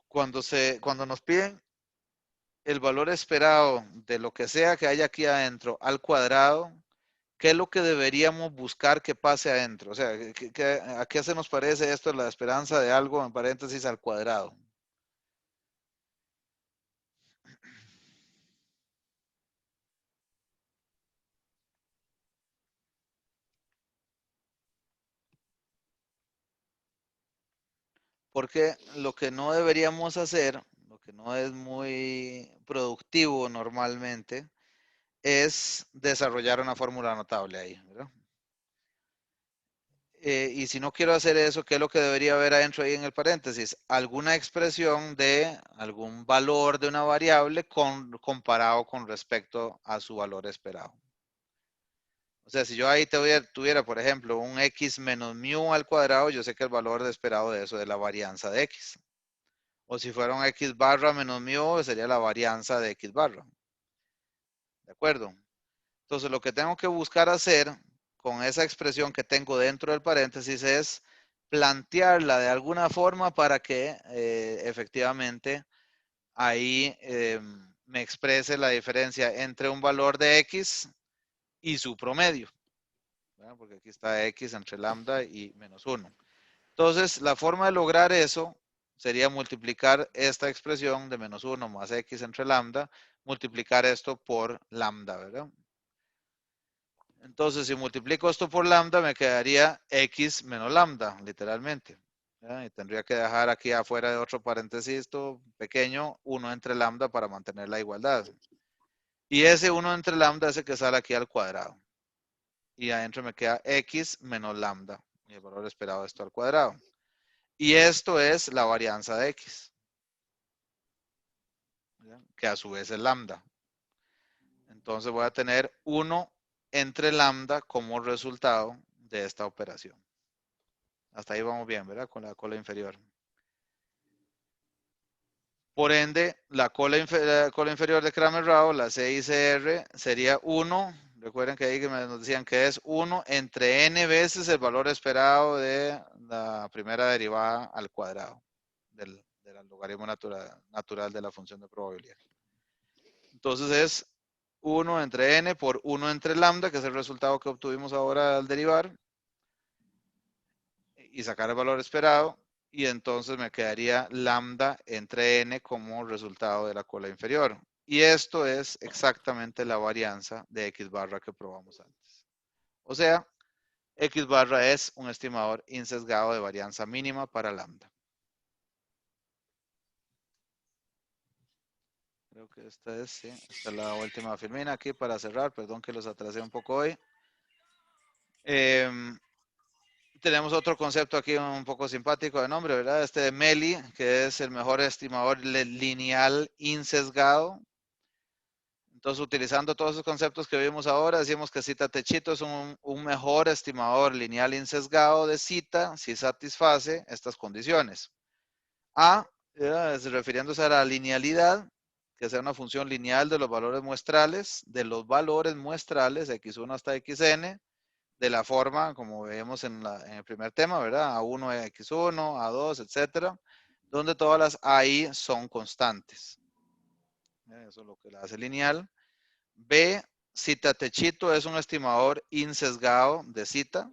cuando nos piden el valor esperado de lo que sea que haya aquí adentro al cuadrado, ¿qué es lo que deberíamos buscar que pase adentro? O sea, ¿a qué se nos parece esto, la esperanza de algo en paréntesis al cuadrado? Porque lo que no deberíamos hacer, lo que no es muy productivo normalmente, es desarrollar una fórmula notable ahí, ¿verdad? Y si no quiero hacer eso, ¿qué es lo que debería haber adentro ahí en el paréntesis? Alguna expresión de algún valor de una variable comparado con respecto a su valor esperado. O sea, si yo ahí tuviera, por ejemplo, un x menos mu al cuadrado, yo sé que el valor esperado de eso es la varianza de x. O si fuera un x barra menos mu, sería la varianza de x barra. ¿De acuerdo? Entonces, lo que tengo que buscar hacer con esa expresión que tengo dentro del paréntesis es plantearla de alguna forma para que efectivamente ahí me exprese la diferencia entre un valor de x y su promedio. ¿Verdad? Porque aquí está x entre lambda y menos 1. Entonces, la forma de lograr eso sería multiplicar esta expresión de menos 1 más x entre lambda, multiplicar esto por lambda, ¿verdad? Entonces, si multiplico esto por lambda, me quedaría x menos lambda, literalmente. ¿Ya? Y tendría que dejar aquí afuera de otro paréntesis esto pequeño, 1 entre lambda para mantener la igualdad. Y ese 1 entre lambda es el que sale aquí al cuadrado. Y adentro me queda x menos lambda. Y el valor esperado de esto al cuadrado. Y esto es la varianza de x. ¿Ya? Que a su vez es lambda. Entonces voy a tener 1 entre lambda como resultado de esta operación. Hasta ahí vamos bien, ¿verdad? Con la cola inferior. Por ende, la cola inferior de Cramer-Rao, la CICR, sería 1. Recuerden que ahí nos decían que es 1 entre n veces el valor esperado de la primera derivada al cuadrado del logaritmo natural de la función de probabilidad. Entonces es 1 entre n por 1 entre lambda, que es el resultado que obtuvimos ahora al derivar, y sacar el valor esperado, y entonces me quedaría lambda entre n como resultado de la cola inferior. Y esto es exactamente la varianza de x barra que probamos antes. O sea, x barra es un estimador insesgado de varianza mínima para lambda. Creo que esta es la última filmina aquí para cerrar. Perdón que los atrasé un poco hoy. Tenemos otro concepto aquí un poco simpático de nombre, ¿verdad? Este de MELI, que es el mejor estimador lineal insesgado. Entonces, utilizando todos esos conceptos que vimos ahora, decimos que zeta techito es un mejor estimador lineal insesgado de zeta si satisface estas condiciones. A, refiriéndose a la linealidad, que sea una función lineal de los valores muestrales, x1 hasta xn, de la forma como vemos en el primer tema, ¿verdad? A1 x1, A2, etcétera, donde todas las AI son constantes. Eso es lo que la hace lineal. B, zeta techito es un estimador insesgado de zeta.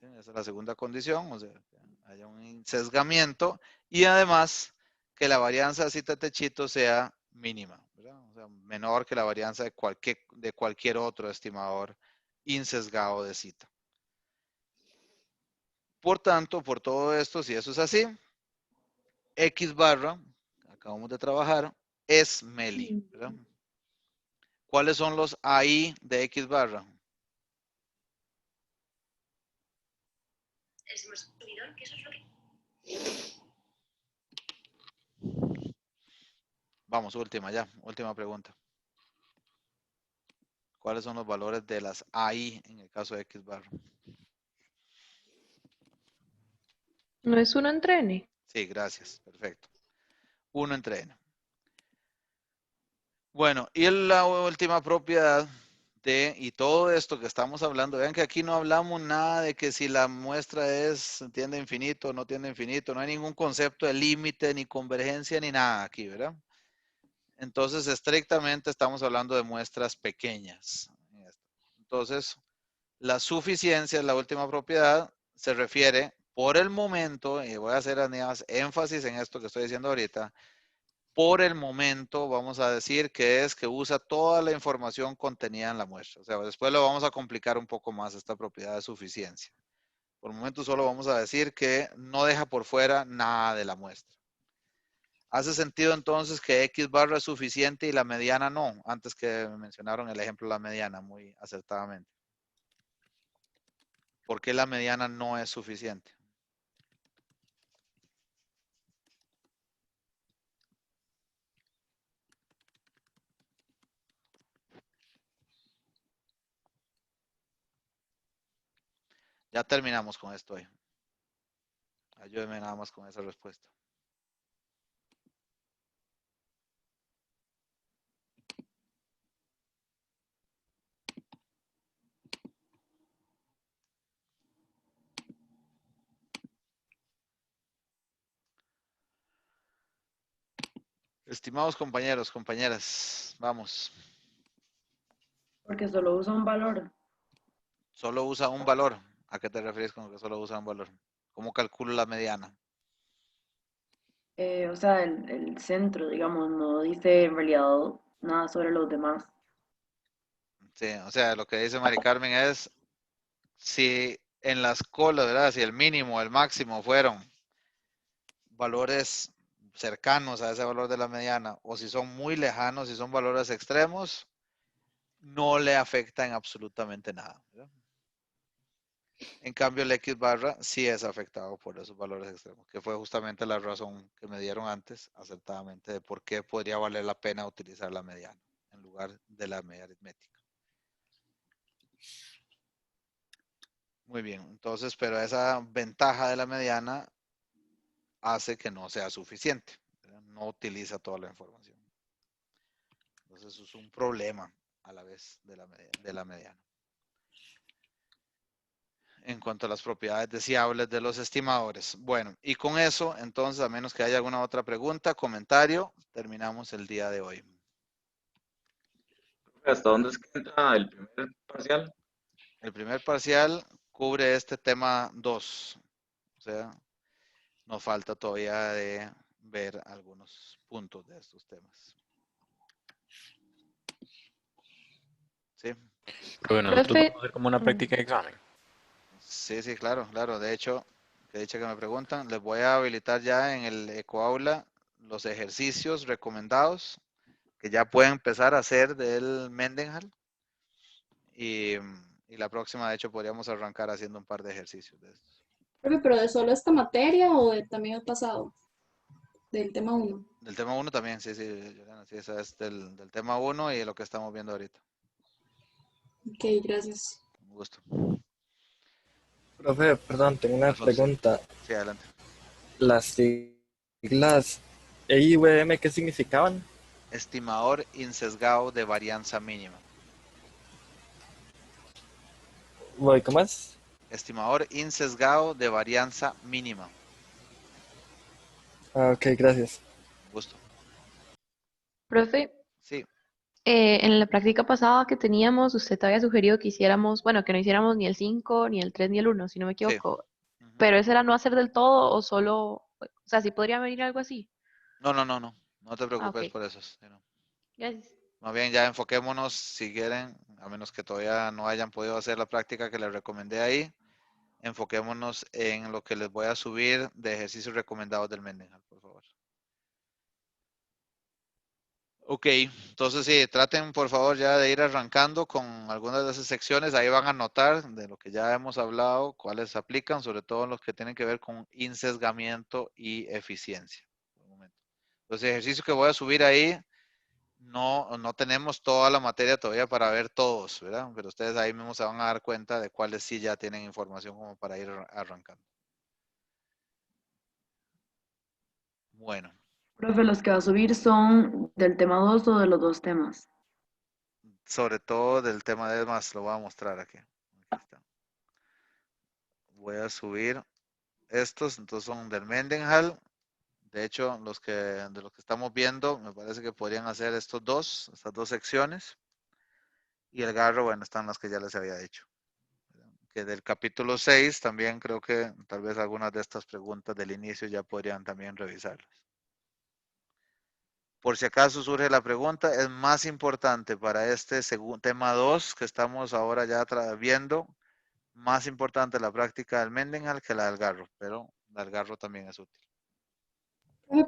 Esa es la segunda condición, o sea, que haya un insesgamiento y además que la varianza de zeta techito sea mínima, ¿verdad? O sea, menor que la varianza de cualquier otro estimador insesgado de zeta. Por tanto, por todo esto, si eso es así, x barra, acabamos de trabajar, es MELI, ¿verdad? ¿Cuáles son los AI de x barra? Vamos, última pregunta. ¿Cuáles son los valores de las AI en el caso de x barra? ¿No es 1 entre n? Sí, gracias. Perfecto. 1 entre n. Bueno, y la última propiedad y todo esto que estamos hablando, vean que aquí no hablamos nada de que si la muestra tiende a infinito o no tiende a infinito, no hay ningún concepto de límite, ni convergencia, ni nada aquí, ¿verdad? Entonces, estrictamente estamos hablando de muestras pequeñas. Entonces, la suficiencia, la última propiedad, se refiere por el momento, y voy a hacer énfasis en esto que estoy diciendo ahorita, por el momento vamos a decir que es que usa toda la información contenida en la muestra. O sea, después lo vamos a complicar un poco más esta propiedad de suficiencia. Por el momento solo vamos a decir que no deja por fuera nada de la muestra. ¿Hace sentido entonces que X barra es suficiente y la mediana no? Antes que mencionaron el ejemplo de la mediana muy acertadamente. ¿Por qué la mediana no es suficiente? Ya terminamos con esto hoy. Ayúdeme nada más con esa respuesta. Estimados compañeros, compañeras, vamos. Porque solo usa un valor. Solo usa un valor. ¿A qué te refieres con que solo usa un valor? ¿Cómo calculo la mediana? O sea, el centro, digamos, no dice en realidad nada sobre los demás. Sí, o sea, lo que dice Mari Carmen es si en las colas, ¿verdad? Si el mínimo, el máximo fueron valores cercanos a ese valor de la mediana o si son muy lejanos, si son valores extremos, no le afectan absolutamente nada, ¿verdad? En cambio, el X barra sí es afectado por esos valores extremos, que fue justamente la razón que me dieron antes, acertadamente, de por qué podría valer la pena utilizar la mediana en lugar de la media aritmética. Muy bien, entonces, pero esa ventaja de la mediana hace que no sea suficiente, ¿verdad? No utiliza toda la información. Entonces, eso es un problema a la vez de la mediana. En cuanto a las propiedades deseables de los estimadores. Bueno, y con eso, entonces, a menos que haya alguna otra pregunta, comentario, terminamos el día de hoy. ¿Hasta dónde es que entra el primer parcial? El primer parcial cubre este tema 2. O sea, nos falta todavía de ver algunos puntos de estos temas. ¿Sí? Pero nosotros Profe, vamos a hacer como una práctica de examen. Sí, sí, claro, claro. De hecho, que dicha que me preguntan, les voy a habilitar ya en el EcoAula los ejercicios recomendados que ya pueden empezar a hacer del Mendenhall. Y la próxima, de hecho, podríamos arrancar haciendo un par de ejercicios de estos. Profe, ¿pero de solo esta materia o también el pasado? Del tema 1. Del tema 1 también, sí, sí, Yolanda, sí, esa es del tema 1 y lo que estamos viendo ahorita. Ok, gracias. Un gusto. Profe, perdón, tengo una Alfonso. pregunta. Sí, adelante. Las siglas E y VM, ¿qué significaban? Estimador insesgado de varianza mínima. Voy, ¿cómo es? Estimador insesgado de varianza mínima. Ah, ok, gracias. Un gusto. profe, Sí. en la práctica pasada que teníamos, usted había sugerido que hiciéramos, bueno, que no hiciéramos ni el 5, ni el 3, ni el 1, si no me Sí. equivoco. Pero ese era no hacer del todo o solo, o sea, sí podría venir algo así. No, no, no, no. No te preocupes ok. por eso. Sí, no. Gracias. Más bien ya enfoquémonos, si quieren, a menos que todavía no hayan podido hacer la práctica que les recomendé ahí, enfoquémonos en lo que les voy a subir de ejercicios recomendados del Mendenhall, por favor. Ok, entonces sí, traten por favor ya de ir arrancando con algunas de esas secciones, ahí van a notar de lo que ya hemos hablado, cuáles aplican, sobre todo los que tienen que ver con insesgamiento y eficiencia. Los ejercicios que voy a subir ahí, no tenemos toda la materia todavía para ver todos, ¿verdad? Pero ustedes ahí mismo se van a dar cuenta de cuáles sí ya tienen información como para ir arrancando. Bueno. Profe, los que va a subir son del tema 2 o de los dos temas. Sobre todo del tema de más, lo voy a mostrar aquí. Aquí está. Voy a subir estos, entonces son del Mendenhall. De hecho, de los que estamos viendo, me parece que podrían hacer estas dos secciones. Y el garro, bueno, están las que ya les había dicho. Que del capítulo 6 también creo que tal vez algunas de estas preguntas del inicio ya podrían también revisarlas. Por si acaso surge la pregunta, es más importante para este tema 2 que estamos ahora ya viendo, más importante la práctica del Mendenhall que la del garro, pero la del garro también es útil.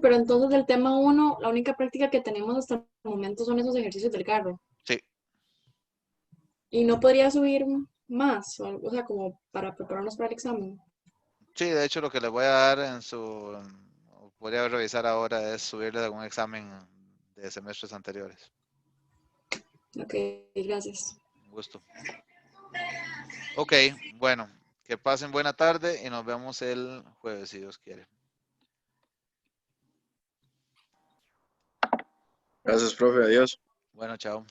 Pero entonces del tema 1, la única práctica que tenemos hasta el momento son esos ejercicios del garro. Sí. Y no podría subir más, o sea, como para prepararnos para el examen. Sí, de hecho lo que les voy a dar podría revisar ahora es subirle algún examen de semestres anteriores. Ok, gracias. Un gusto. Ok, bueno, que pasen buena tarde y nos vemos el jueves si Dios quiere. Gracias, profe. Adiós. Bueno, chao.